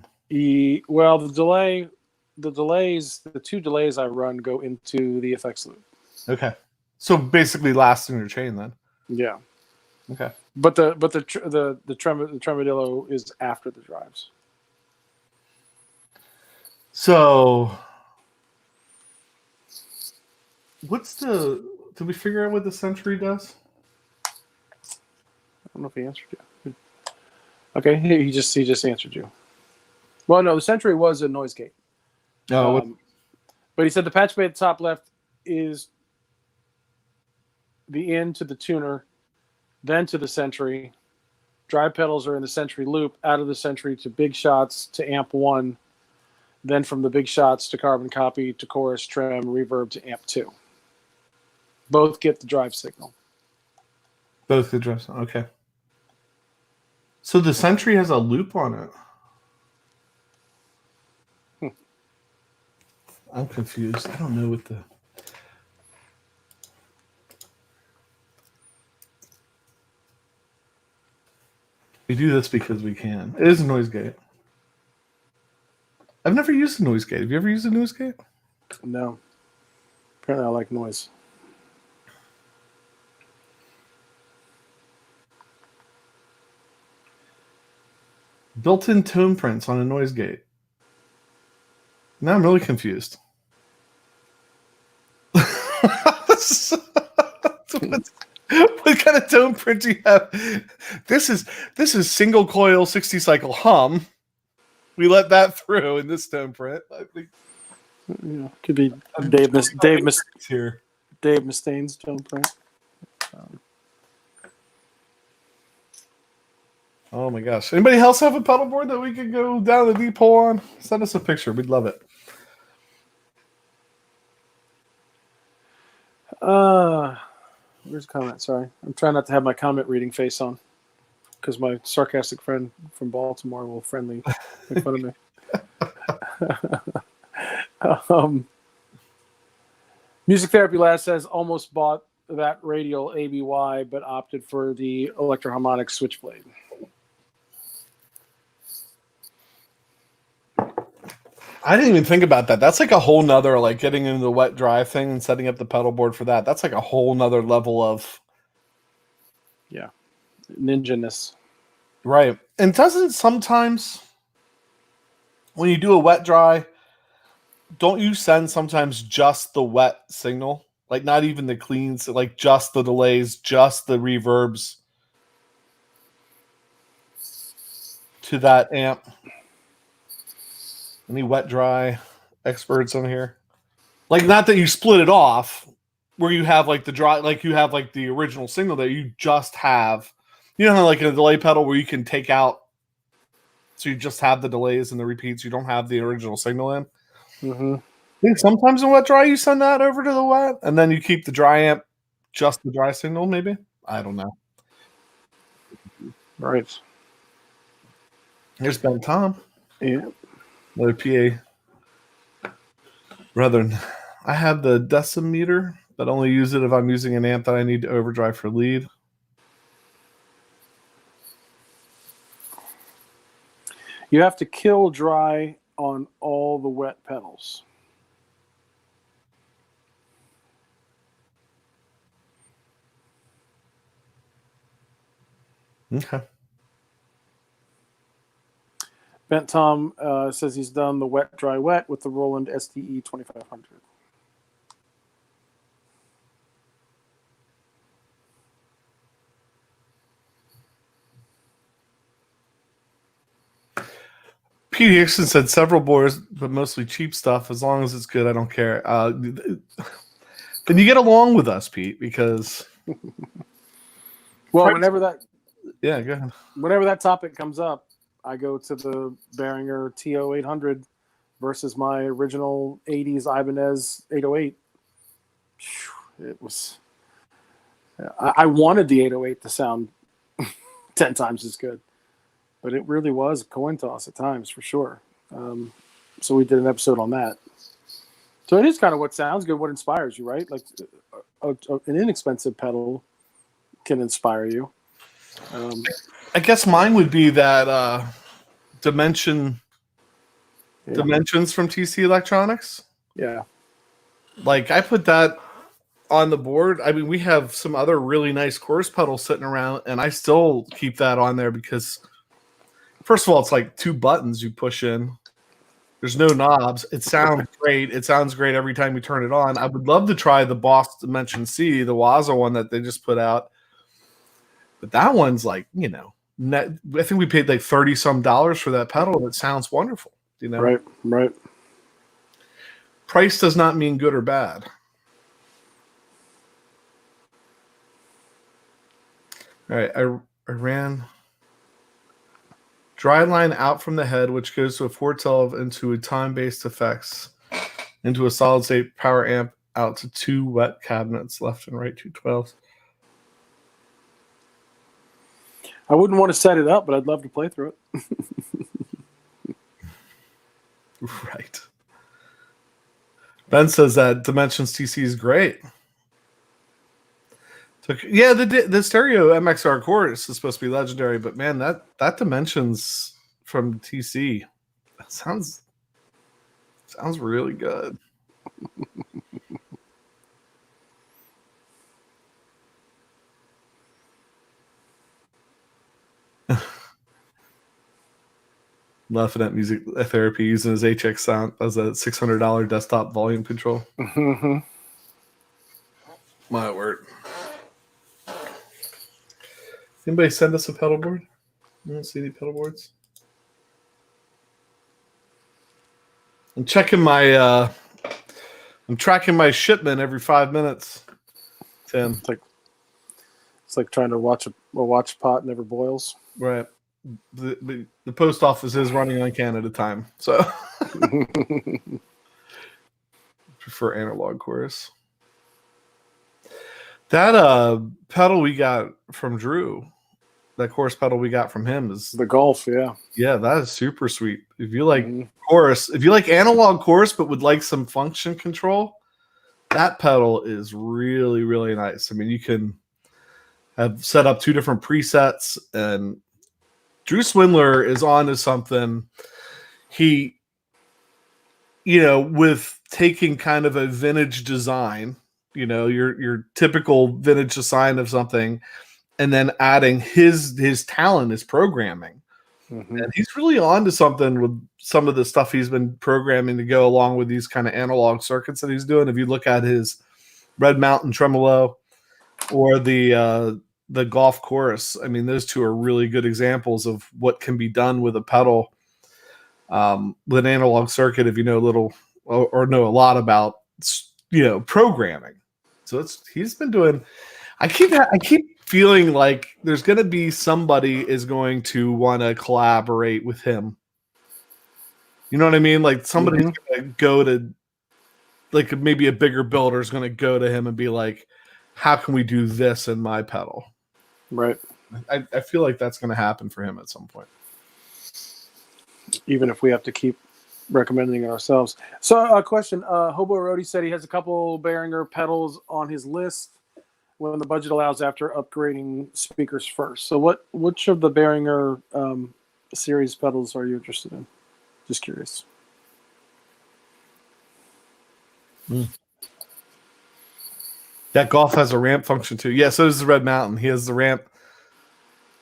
Well, the 2 delays I run go into the effects loop. Okay, so basically last in your chain then. Yeah. Okay. But the tremodillo is after the drives. So, did we figure out what the Century does? I don't know if he answered you. Okay, he just answered you. Well, no, the Century was a noise gate. No, but he said the patch bay at the top left is the in to the tuner, then to the Century. Drive pedals are in the Century loop, out of the Century to big shots to amp 1, then from the big shots to carbon copy to chorus, trem, reverb to amp 2. Both get the drive signal. Both the drives. Okay. So the Century has a loop on it. I'm confused. I don't know what the. We do this because we can. It is a noise gate. I've never used a noise gate. Have you ever used a noise gate? No. Apparently I like noise. Built-in tone prints on a noise gate. Now I'm really confused. What kind of tone print do you have? This is single coil 60 cycle hum. We let that through in this tone print. I think could be Dave Mustaine's tone print. Oh my gosh! Anybody else have a pedal board that we could go down the deep hole on? Send us a picture. We'd love it. Where's the comment? Sorry, I'm trying not to have my comment reading face on because my sarcastic friend from Baltimore will friendly make fun of me. Music Therapy Last says almost bought that radial ABY but opted for the electroharmonic switchblade. I didn't even think about that. That's like a whole nother, like getting into the wet dry thing and setting up the pedal board for that. That's like a whole nother level of ninja-ness. Right. And doesn't sometimes when you do a wet dry, don't you send sometimes just the wet signal? Like not even the cleans, like just the delays, just the reverbs to that amp? Any wet dry experts on here? Like not that you split it off where you have like the dry, like you have like the original signal that you just have, you know, like a delay pedal where you can take out. So you just have the delays and the repeats. You don't have the original signal in. Mm-hmm. I think sometimes in wet dry, you send that over to the wet and then you keep the dry amp, just the dry signal, maybe. I don't know. Right. Here's Ben Tom. Yeah. Another PA. Brethren, I have the decimeter, but only use it if I'm using an amp that I need to overdrive for lead. You have to kill dry on all the wet pedals. Okay. Bent Tom says he's done the wet, dry, wet with the Roland STE 2500. Pete Hickson said several boards, but mostly cheap stuff. As long as it's good, I don't care. Then you get along with us, Pete, because well, whenever that go ahead. Whenever that topic comes up, I go to the Behringer TO 800 versus my original 80s Ibanez 808. It was. I wanted the 808 to sound 10 times as good, but it really was a coin toss at times for sure. So we did an episode on that. So it is kind of what sounds good, what inspires you, right? Like an inexpensive pedal can inspire you. I guess mine would be that dimensions from TC Electronics. Yeah. Like I put that on the board. I mean, we have some other really nice chorus pedals sitting around, and I still keep that on there because, first of all, it's like 2 buttons you push in. There's no knobs. It sounds great. It sounds great every time you turn it on. I would love to try the Boss Dimension C, the Waza one that they just put out. But that one's like, I think we paid like $30-some for that pedal, and it sounds wonderful. Right. Price does not mean good or bad. All right, I ran dry line out from the head, which goes to a 412 into a time-based effects, into a solid-state power amp out to 2 wet cabinets, left and right 212s. I wouldn't want to set it up, but I'd love to play through it. Right. Ben says that Dimensions TC is great. Yeah, the stereo MXR chorus is supposed to be legendary, but man, that Dimensions from TC, that sounds really good. Laughing at music therapy using his HX sound as a $600 desktop volume control. Mm-hmm. My word. Anybody send us a pedal board? You don't see any pedal boards? I'm checking my I'm tracking my shipment every 5 minutes, Tim. It's like trying to watch a watch pot never boils. Right. The post office is running on Canada time, so prefer analog chorus. That pedal we got from Drew, that chorus pedal we got from him is the Golf, yeah. Yeah, that is super sweet. If you like chorus, if you like analog chorus but would like some function control, that pedal is really, really nice. I mean, you can have set up 2 different presets, and Drew Swindler is on to something. He, with taking kind of a vintage design, your typical vintage design of something, and then adding his talent, his programming. Mm-hmm. And he's really on to something with some of the stuff he's been programming to go along with these kind of analog circuits that he's doing. If you look at his Red Mountain Tremolo or the Golf Chorus, I mean, those 2 are really good examples of what can be done with a pedal, with an analog circuit, if you know a little or know a lot about, programming. So he's been doing. I keep feeling like there's going to be somebody is going to want to collaborate with him. You know what I mean? Like somebody's going to go to, like maybe a bigger builder is going to go to him and be like, how can we do this in my pedal? Right. I feel like that's going to happen for him at some point. Even if we have to keep recommending it ourselves. So a question, Hobo Roadie said he has a couple Behringer pedals on his list when the budget allows after upgrading speakers first. So which of the Behringer series pedals are you interested in? Just curious. That Golf has a ramp function too. Yeah, so does the Red Mountain. He has the ramp.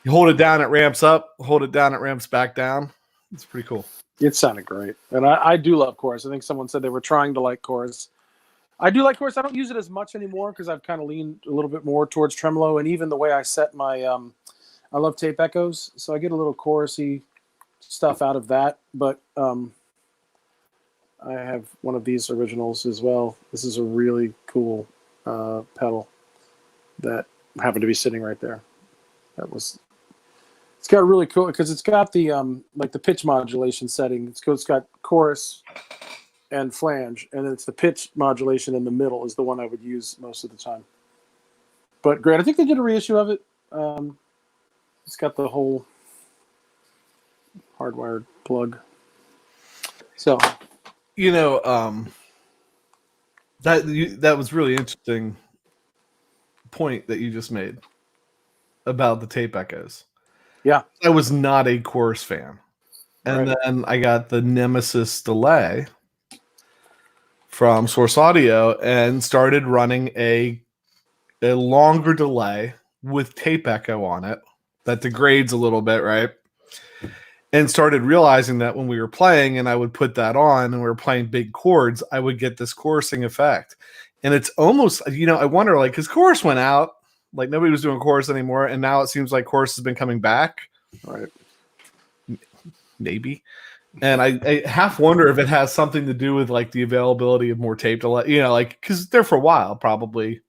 You hold it down, it ramps up. Hold it down, it ramps back down. It's pretty cool. It sounded great. And I do love chorus. I think someone said they were trying to like chorus. I do like chorus. I don't use it as much anymore because I've kind of leaned a little bit more towards tremolo, and even the way I set my I love tape echoes, so I get a little chorusy stuff out of that. But I have one of these originals as well. This is a really cool pedal that happened to be sitting right there. It's got really cool because it's got the like the pitch modulation setting. It's got chorus and flange, and it's the pitch modulation in the middle is the one I would use most of the time. But great. I think they did a reissue of it. It's got the whole hardwired plug. So, that was really interesting point that you just made about the tape echoes. Yeah. I was not a chorus fan. And then I got the Nemesis delay from Source Audio and started running a longer delay with tape echo on it that degrades a little bit, right? And started realizing that when we were playing and I would put that on and we were playing big chords, I would get this chorusing effect. And it's almost, I wonder, like, because chorus went out, like nobody was doing chorus anymore, and now it seems like chorus has been coming back. Right. Maybe. And I half wonder if it has something to do with like the availability of more tape delay, like because there for a while probably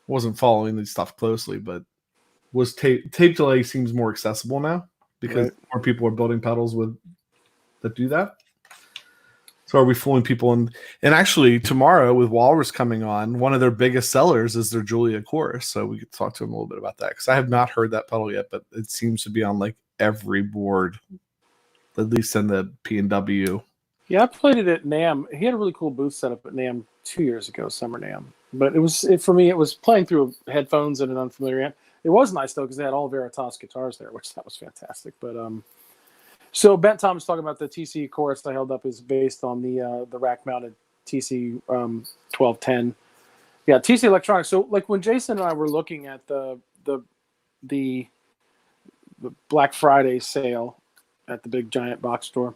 wasn't following this stuff closely, but was tape delay seems more accessible now because more people are building pedals that do that. So are we fooling people? And actually tomorrow with Walrus coming on, one of their biggest sellers is their Julia chorus. So we could talk to them a little bit about that because I have not heard that pedal yet, but it seems to be on like every board. At least in the P&W. Yeah, I played it at NAMM. He had a really cool booth set up at NAMM 2 years ago, Summer NAMM. But for me, it was playing through headphones and an unfamiliar amp. It was nice, though, because they had all Veritas guitars there, which that was fantastic. But so Bent Thomas talking about the TC chorus I held up is based on the rack-mounted TC 1210. Yeah, TC Electronics. So, like, when Jason and I were looking at the Black Friday sale at the big giant box store,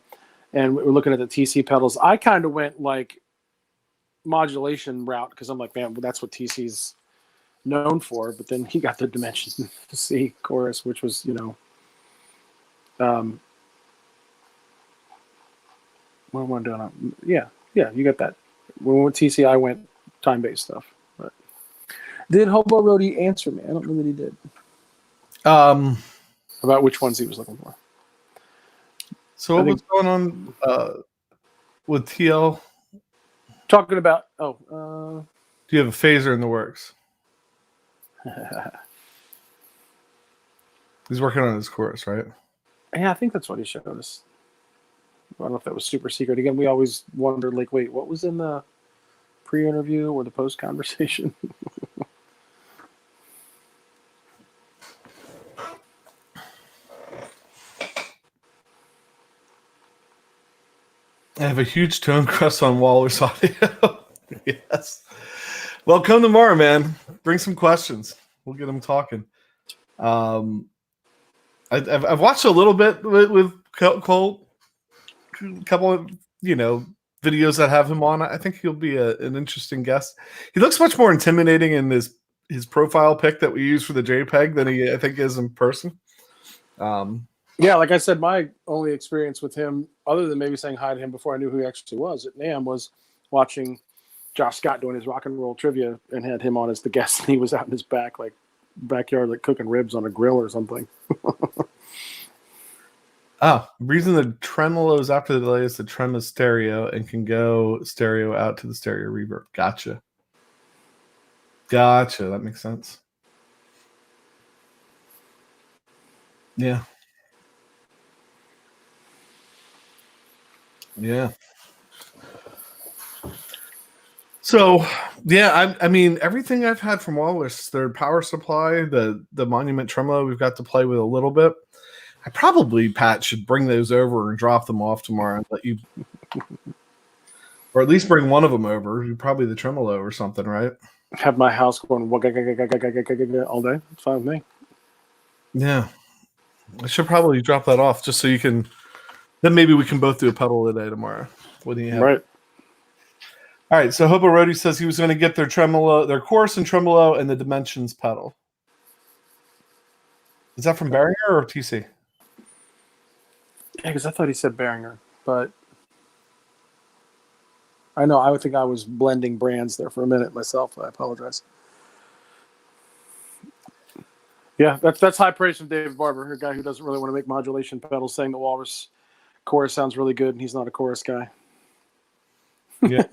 and we were looking at the TC pedals, I kind of went like modulation route because I'm like, man, well, that's what TC's known for. But then he got the Dimension C chorus, which was, what am I doing? Yeah, you got that. When we went TC, I went time-based stuff. But did Hobo Roadie answer me? I don't know that he did. About which ones he was looking for. So what's going on with TL? Talking about, do you have a phaser in the works? He's working on his chorus, right? Yeah, I think that's what he showed us. I don't know if that was super secret. Again, we always wondered, like, wait, what was in the pre-interview or the post-conversation? I have a huge tone crust on Walrus Audio. Yes. Well, come tomorrow, man. Bring some questions. We'll get them talking. I've watched a little bit with Colt. A couple of videos that have him on. I think he'll be an interesting guest. He looks much more intimidating in his profile pic that we use for the JPEG than he I think is in person. Yeah, like I said, my only experience with him, other than maybe saying hi to him before I knew who he actually was at NAMM, was watching Josh Scott doing his rock and roll trivia and had him on as the guest, and he was out in his backyard, like cooking ribs on a grill or something. Reason the tremolos after the delay is the trem is stereo and can go stereo out to the stereo reverb. Gotcha. That makes sense. Yeah. Yeah. So, yeah, I mean, everything I've had from Walrus, their power supply, the Monument tremolo, we've got to play with a little bit. I probably, Pat, should bring those over and drop them off tomorrow and let you, or at least bring one of them over. Probably the tremolo or something, right? Have my house going all day. It's fine with me. Yeah. I should probably drop that off just so you can Then maybe we can both do a pedal today tomorrow. What do you have? Right. All right. So Hobo Roadie says he was going to get their tremolo, their chorus and tremolo, and the Dimensions pedal. Is that from Barrier or TC? Yeah, because I thought he said Behringer, but I know. I would think I was blending brands there for a minute myself. I apologize. Yeah, that's high praise from David Barber, a guy who doesn't really want to make modulation pedals, saying the Walrus chorus sounds really good, and he's not a chorus guy. Yeah.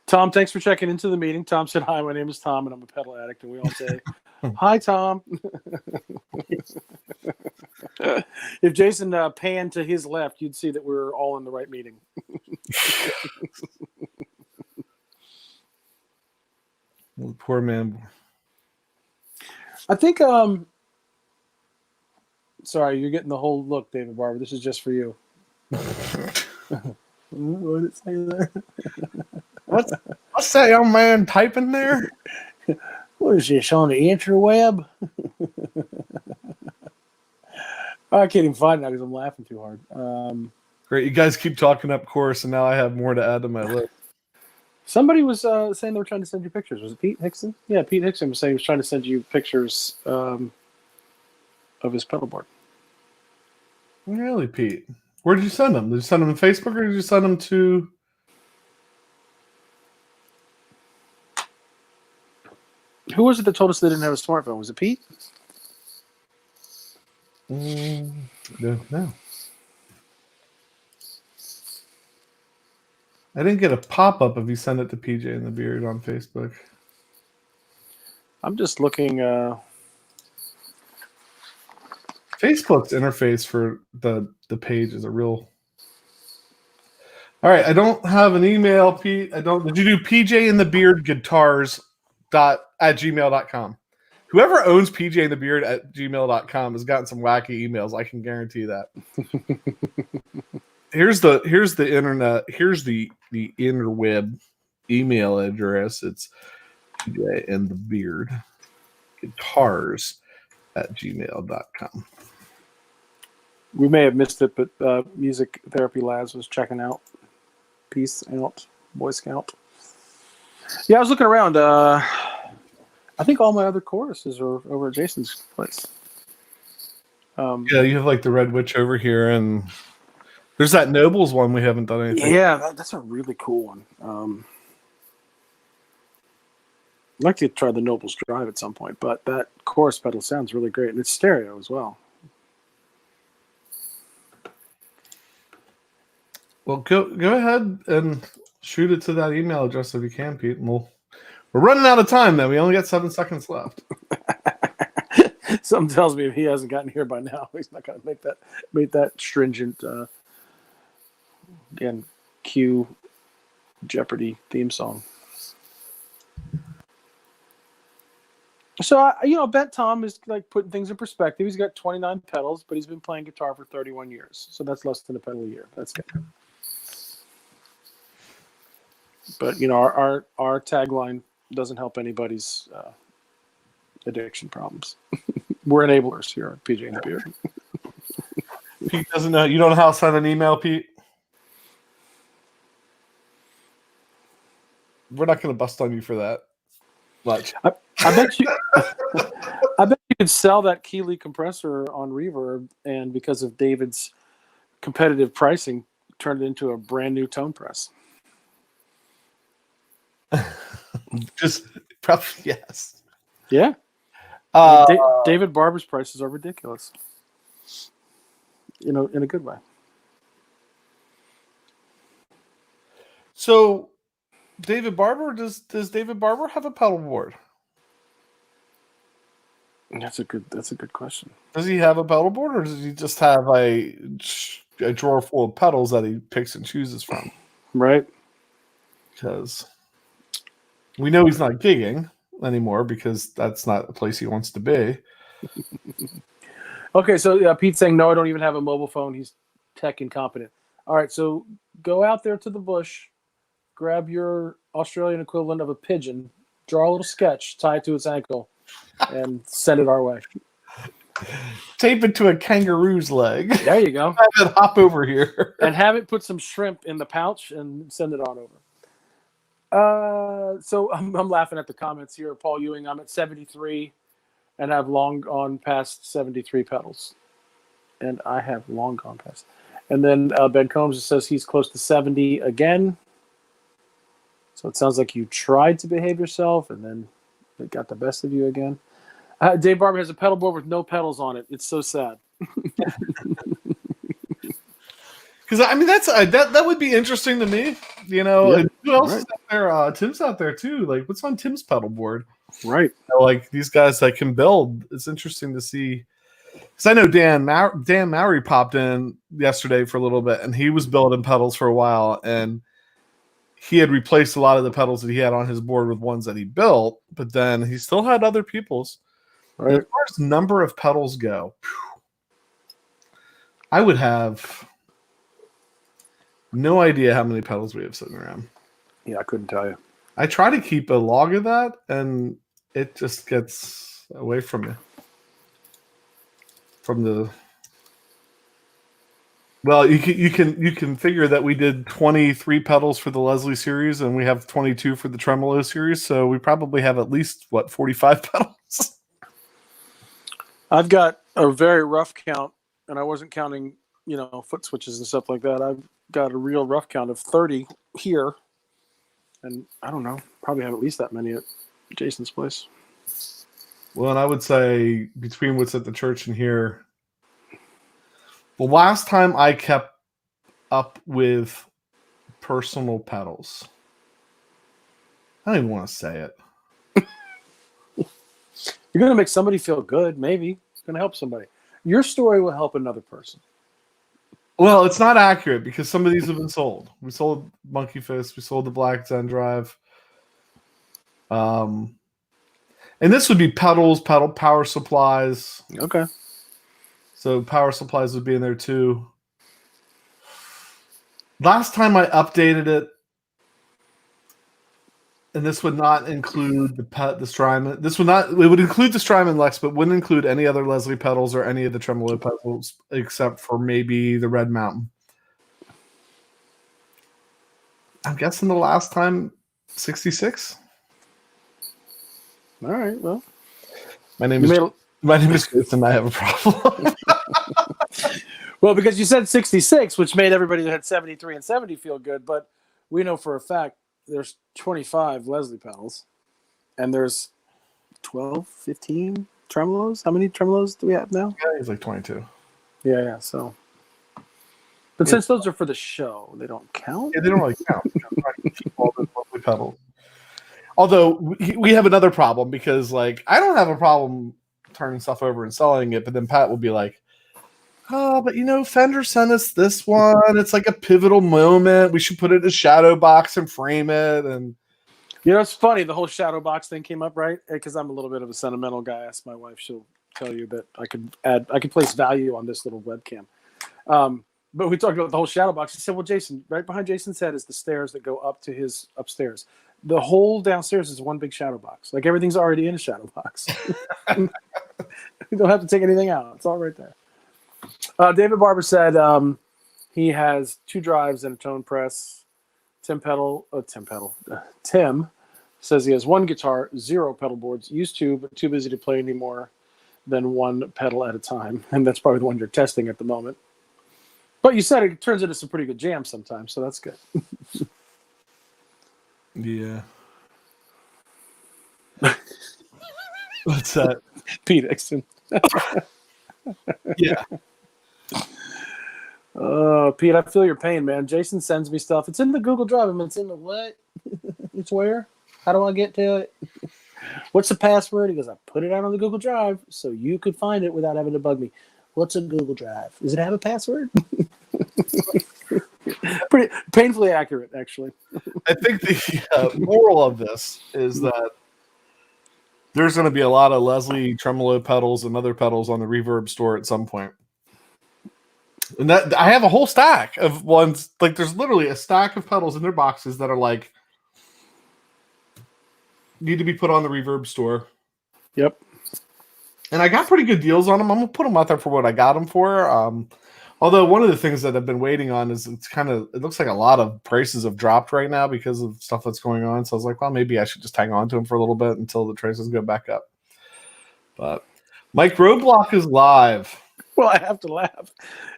Tom, thanks for checking into the meeting. Tom said, hi, my name is Tom, and I'm a pedal addict. And we all say, hi, Tom. If Jason panned to his left, you'd see that we're all in the right meeting. Poor man. I think, sorry, you're getting the whole look, David Barber. This is just for you. What did it say there? What's that young man typing there? What is this, on the interweb? I can't even find that because I'm laughing too hard. Great. You guys keep talking up chorus, and now I have more to add to my list. Somebody was saying they were trying to send you pictures. Was it Pete Hickson? Yeah, Pete Hickson was saying he was trying to send you pictures of his pedal board. Really, Pete? Where did you send them? Did you send them to Facebook or did you send them to... Who was it that told us they didn't have a smartphone? Was it Pete? No. I didn't get a pop-up if you send it to PJ and the Beard on Facebook. I'm just looking... Facebook's interface for the page is a real... All right, I don't have an email, Pete. Did you do pjandthebeardguitars at gmail.com? Whoever owns PJ and the Beard at gmail.com has gotten some wacky emails. I can guarantee that. Here's the internet. Here's the interweb email address. It's PJ and the Beard guitars at gmail.com. We may have missed it, but Music Therapy Labs was checking out. Peace out, Boy Scout. Yeah, I was looking around. I think all my other choruses are over at Jason's place. Yeah, you have like the Red Witch over here, and there's that Nobles one we haven't done anything. Yeah, that's a really cool one. I'd like to try the Nobles Drive at some point, but that chorus pedal sounds really great, and it's stereo as well. Well, go ahead and shoot it to that email address if you can, Pete. And we're running out of time, then. We only got 7 seconds left. Something tells me if he hasn't gotten here by now, he's not going to make that stringent again cue Jeopardy theme song. So I bet Tom is like putting things in perspective. He's got 29 pedals, but he's been playing guitar for 31 years. So that's less than a pedal a year. That's good. But our tagline doesn't help anybody's addiction problems. We're enablers here at PJ and the Beard. Pete doesn't know. You don't know how to send an email, Pete? We're not going to bust on you for that much. I bet you. I bet you could sell that Keeley compressor on Reverb, and because of David's competitive pricing, turn it into a brand new tone press. Just probably yes. Yeah. David Barber's prices are ridiculous. In a good way. So, David Barber, does David Barber have a pedal board? That's a good question. Does he have a pedal board, or does he just have a drawer full of pedals that he picks and chooses from? Right. Because we know he's not gigging anymore because that's not the place he wants to be. Okay, so Pete's saying, no, I don't even have a mobile phone. He's tech incompetent. All right, so go out there to the bush, grab your Australian equivalent of a pigeon, draw a little sketch, tie it to its ankle, and send it our way. Tape it to a kangaroo's leg. There you go. Have it hop over here. And have it put some shrimp in the pouch and send it on over. So I'm laughing at the comments here. Paul Ewing, I'm at 73 and I've long gone past 73 pedals. And I have long gone past. And then Ben Combs says he's close to 70 again. So it sounds like you tried to behave yourself and then it got the best of you again. Dave Barber has a pedal board with no pedals on it. It's so sad. Because I mean that would be interesting to me, you know. Yeah, and who else right. is out there? Tim's out there too. Like, what's on Tim's pedal board? Right. You know, like these guys that can build. It's interesting to see. Because I know Dan Mowry popped in yesterday for a little bit, and he was building pedals for a while, and he had replaced a lot of the pedals that he had on his board with ones that he built, but then he still had other people's. Right. As far as number of pedals go, I would have no idea how many pedals we have sitting around. Yeah, I couldn't tell you. I try to keep a log of that, and it just gets away from me. From the you can figure that we did 23 pedals for the Leslie series, and we have 22 for the Tremolo series, so we probably have at least 45 pedals. I've got a very rough count, and I wasn't counting, foot switches and stuff like that. I've got a real rough count of 30 here, and I don't know, probably have at least that many at Jason's place. Well, and I would say between what's at the church and here, the last time I kept up with personal pedals, I don't even want to say it. You're going to make somebody feel good, maybe. It's going to help somebody. Your story will help another person. Well, it's not accurate because some of these have been sold. We sold Monkey Fist. We sold the Black Zen Drive. And this would be pedals, pedal power supplies. Okay. So power supplies would be in there too. Last time I updated it, and this would not include the Strymon. It would include the Strymon Lex, but wouldn't include any other Leslie pedals or any of the Tremolo pedals except for maybe the Red Mountain. I'm guessing the last time 66. All right. Well, my name is Jason. I have a problem. Well, because you said 66, which made everybody that had 73 and 70 feel good, but we know for a fact there's 25 Leslie pedals, and there's 12, 15 tremolos. How many tremolos do we have now? Yeah, he's like 22. Yeah. So, but since those are for the show, they don't count. Yeah, they don't really count. All the lovely pedals. Although we have another problem because, like, I don't have a problem turning stuff over and selling it, but then Pat will be like, "Oh, but Fender sent us this one. It's like a pivotal moment. We should put it in a shadow box and frame it." And it's funny. The whole shadow box thing came up, right? Because I'm a little bit of a sentimental guy. Ask my wife; she'll tell you that I could place value on this little webcam. But we talked about the whole shadow box. He said, "Well, Jason, right behind Jason's head is the stairs that go up to his upstairs. The whole downstairs is one big shadow box. Like everything's already in a shadow box. You don't have to take anything out. It's all right there." David Barber said he has 2 drives and a tone press. Tim says he has 1 guitar, 0 pedal boards. Used to, but too busy to play any more than 1 pedal at a time. And that's probably the one you're testing at the moment. But you said it turns into some pretty good jams sometimes, so that's good. yeah. What's that? Pete Exton. Yeah. Pete, I feel your pain, man. Jason sends me stuff. It's in the Google Drive. It's in the what? It's where? How do I get to it? What's the password? He goes, I put it out on the Google Drive so you could find it without having to bug me. What's a Google Drive? Does it have a password? Pretty painfully accurate, actually. I think the moral of this is that there's going to be a lot of Leslie tremolo pedals and other pedals on the Reverb store at some point. And that I have a whole stack of ones. Like there's literally a stack of pedals in their boxes that are like need to be put on the Reverb store. Yep. And I got pretty good deals on them. I'm gonna put them out there for what I got them for. Although one of the things that I've been waiting on is it looks like a lot of prices have dropped right now because of stuff that's going on. So I was like, well, maybe I should just hang on to them for a little bit until the prices go back up. But Mike Roadblock is live. Well, I have to laugh.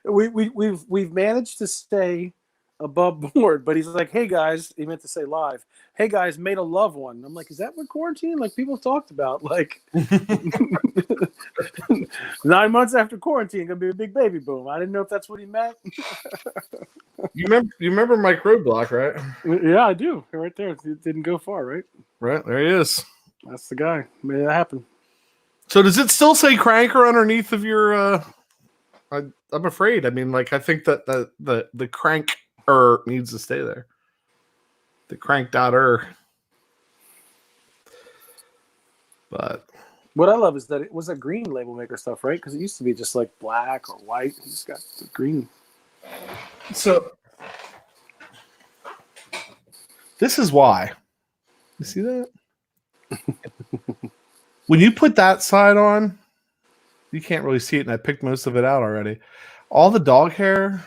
We've managed to stay above board, but he's like, "Hey guys," he meant to say live. "Hey guys, made a love one." I'm like, "Is that what quarantine? Like people talked about? Like 9 months after quarantine, gonna be a big baby boom." I didn't know if that's what he meant. You remember Mike Roadblock, right? Yeah, I do. Right there, it didn't go far, right? Right there he is. That's the guy. Made it happen. So does it still say cranker underneath of your? I'm afraid. I mean, like I think that the crank needs to stay there. The crank.er. But what I love is that it was a green label maker stuff, right? Because it used to be just like black or white. He's got the green. So this is why. You see that? When you put that side on, you can't really see it, and I picked most of it out already. All the dog hair.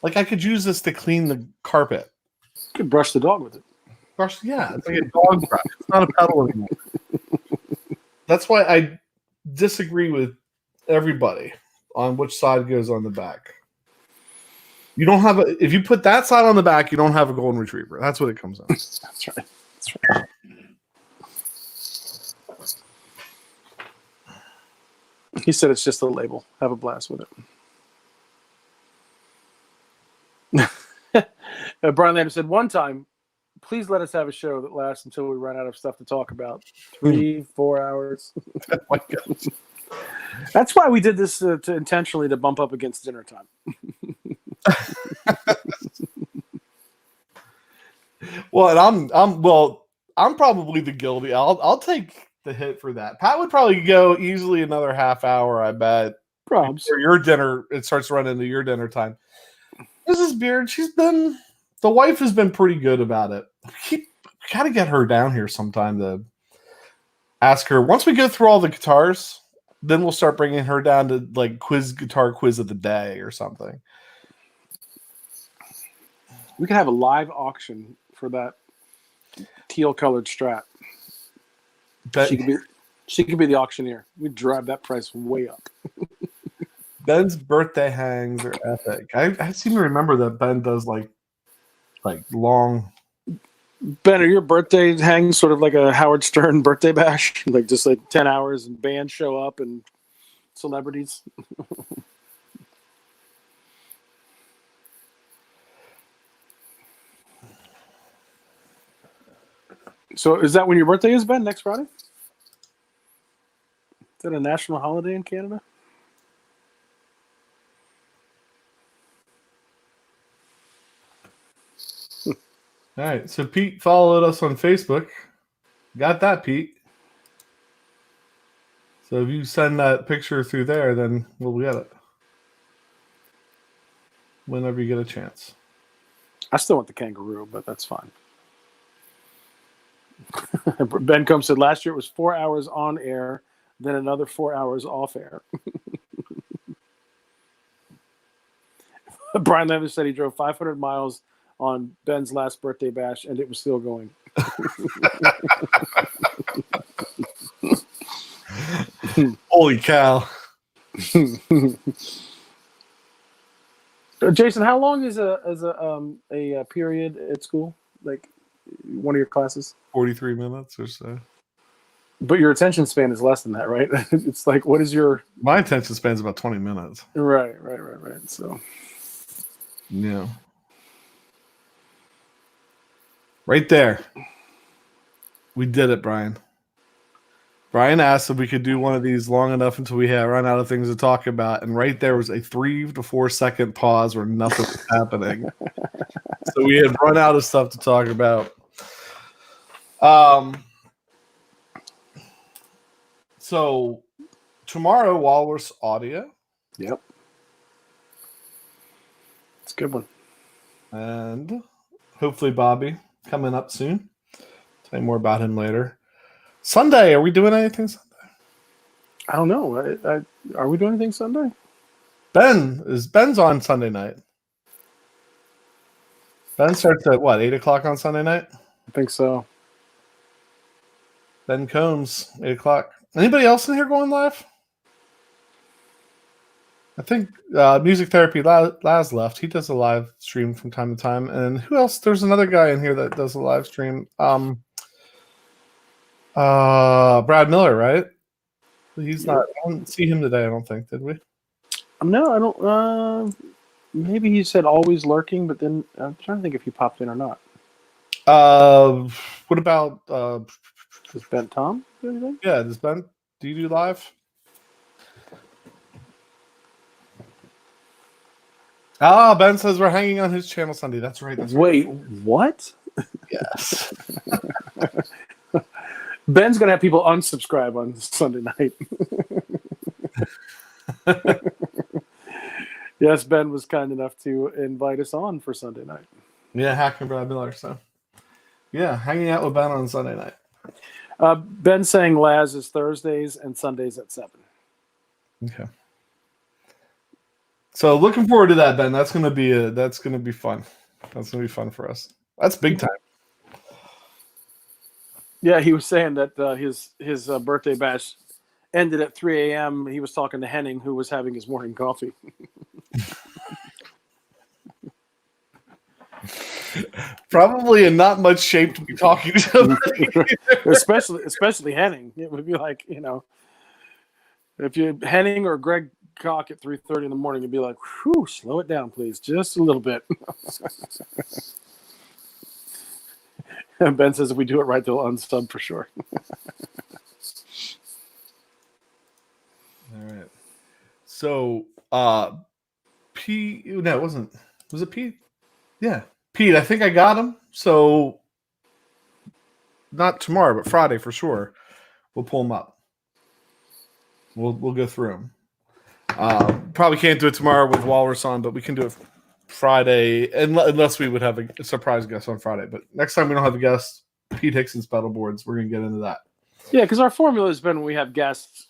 Like I could use this to clean the carpet. You could brush the dog with it. Brush, yeah, it's like a dog brush. It's not a pedal anymore. That's why I disagree with everybody on which side goes on the back. You don't have if you put that side on the back, you don't have a golden retriever. That's what it comes on. That's right. That's right. He said it's just a label. Have a blast with it. Brian Lambert said, one time, please let us have a show that lasts until we run out of stuff to talk about. 3-4 hours. Oh my God. That's why we did this to intentionally to bump up against dinner time. Well, and I'm probably the guilty. I'll take the hit for that. Pat would probably go easily another half hour, I bet. Probs. For your dinner, it starts running into your dinner time. Mrs. Beard, the wife has been pretty good about it. Got to get her down here sometime to ask her. Once we go through all the guitars, then we'll start bringing her down to like guitar quiz of the day or something. We could have a live auction for that teal colored Strat. She could be the auctioneer. We'd drive that price way up. Ben's birthday hangs are epic. I seem to remember that Ben does like long. Ben, are your birthday hangs sort of like a Howard Stern birthday bash? Like just like 10 hours and bands show up and celebrities? So is that when your birthday is, Ben? Next Friday? Is that a national holiday in Canada? All right, so Pete followed us on Facebook. Got that, Pete. So if you send that picture through there, then we'll get it. Whenever you get a chance. I still want the kangaroo, but that's fine. Ben Combs said last year it was 4 hours on air, then another 4 hours off air. Brian Levis said he drove 500 miles on Ben's last birthday bash, and it was still going. Holy cow. Jason, how long is a period at school? Like one of your classes? 43 minutes or so. But your attention span is less than that, right? It's like, what is your... My attention span is about 20 minutes. Right. So, yeah. Right there. We did it, Brian. Brian asked if we could do one of these long enough until we run out of things to talk about. And right there was a 3 to 4 second pause where nothing was happening. So we had run out of stuff to talk about. So tomorrow, Walrus Audio. Yep. It's a good one. And hopefully Bobby coming up soon. Tell you more about him later. Sunday, are we doing anything Sunday? I don't know. Are we doing anything Sunday? Ben's on Sunday night. Ben starts at what, 8:00 on Sunday night? I think so. Ben Combs, 8:00. Anybody else in here going live? I think Music Therapy Laz left. He does a live stream from time to time. And who else? There's another guy in here that does a live stream. Brad Miller, right? He's not. I didn't see him today. I don't think. Did we? No, I don't. Maybe he said always lurking, but then I'm trying to think if he popped in or not. What about? Does Ben Tom do anything? Yeah, does Ben? Do you do live? Ben says we're hanging on his channel Sunday. That's right. Wait, what? Yes. Ben's gonna have people unsubscribe on Sunday night. Yes, Ben was kind enough to invite us on for Sunday night. Yeah, hacking Brad Miller. So, yeah, hanging out with Ben on Sunday night. Ben saying Laz is Thursdays and Sundays at 7. Okay. So looking forward to that, Ben. That's gonna be fun. That's gonna be fun for us. That's big time. Yeah, he was saying that his birthday bash ended at 3 a.m. He was talking to Henning, who was having his morning coffee. Probably in not much shape to be talking to somebody. especially Henning. It would be like, if you Henning or Greg Koch at 3:30 in the morning, you'd be like, whew, slow it down, please. Just a little bit. And Ben says if we do it right, they'll unsub for sure. All right. So, Pete, no, it wasn't. Was it Pete? Yeah. Pete, I think I got him. So, not tomorrow, but Friday for sure. We'll pull him up. We'll go through him. Probably can't do it tomorrow with Walrus on, but we can do it Friday, unless we would have a surprise guest on Friday. But next time we don't have a guest, Pete Hickson's pedal boards, we're going to get into that. Yeah, because our formula has been when we have guests,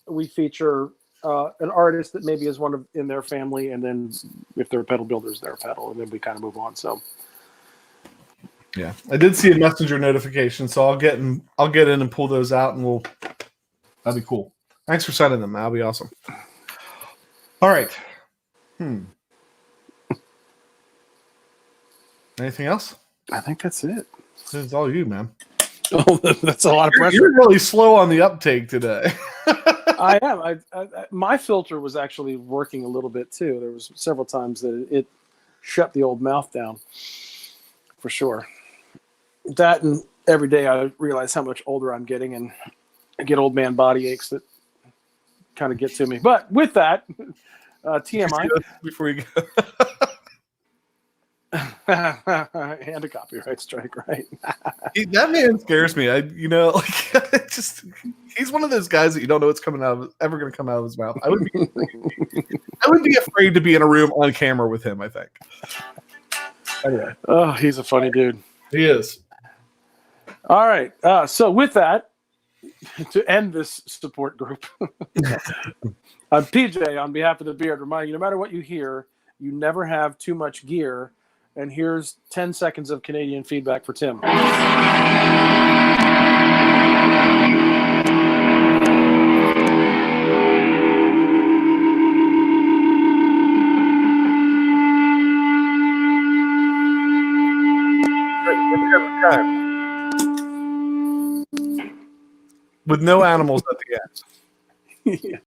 we feature an artist that maybe is one in their family, and then if they're pedal builders, they're pedal, and then we kind of move on. So, yeah, I did see a messenger notification, so I'll get in and pull those out, and that'll be cool. Thanks for sending them. That'll be awesome. All right. Anything else? I think that's it. It's all you, man. Oh, that's a lot of pressure. You're really slow on the uptake today. I am. My filter was actually working a little bit too. There was several times that it shut the old mouth down, for sure. That, and every day I realize how much older I'm getting, and I get old man body aches that kind of get to me. But with that, TMI. Before you go. And a copyright strike, right? That man scares me. He's one of those guys that you don't know what's ever going to come out of his mouth. I would be afraid to be in a room on camera with him, I think. Anyway. Oh, he's a funny dude. He is. All right. So with that, to end this support group, I'm PJ on behalf of the Beard, reminding you, no matter what you hear, you never have too much gear. And here's 10 seconds of Canadian feedback for Tim. With no animals at the end. Yeah.